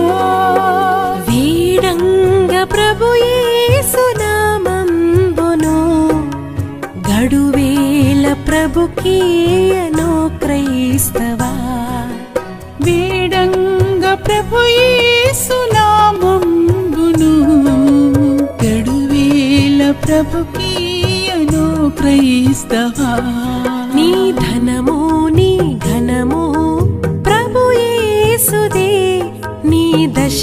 వీడంగ ప్రభు యేసు నామంబును గడువేల ప్రభుకీయను క్రైస్తవా. వేడంగ ప్రభు యేసు నామంబును గడువేల ప్రభుకీయను క్రైస్తవా. నీ ధనము నీ ఘనము ప్రభు యేసుదే, నీ దశ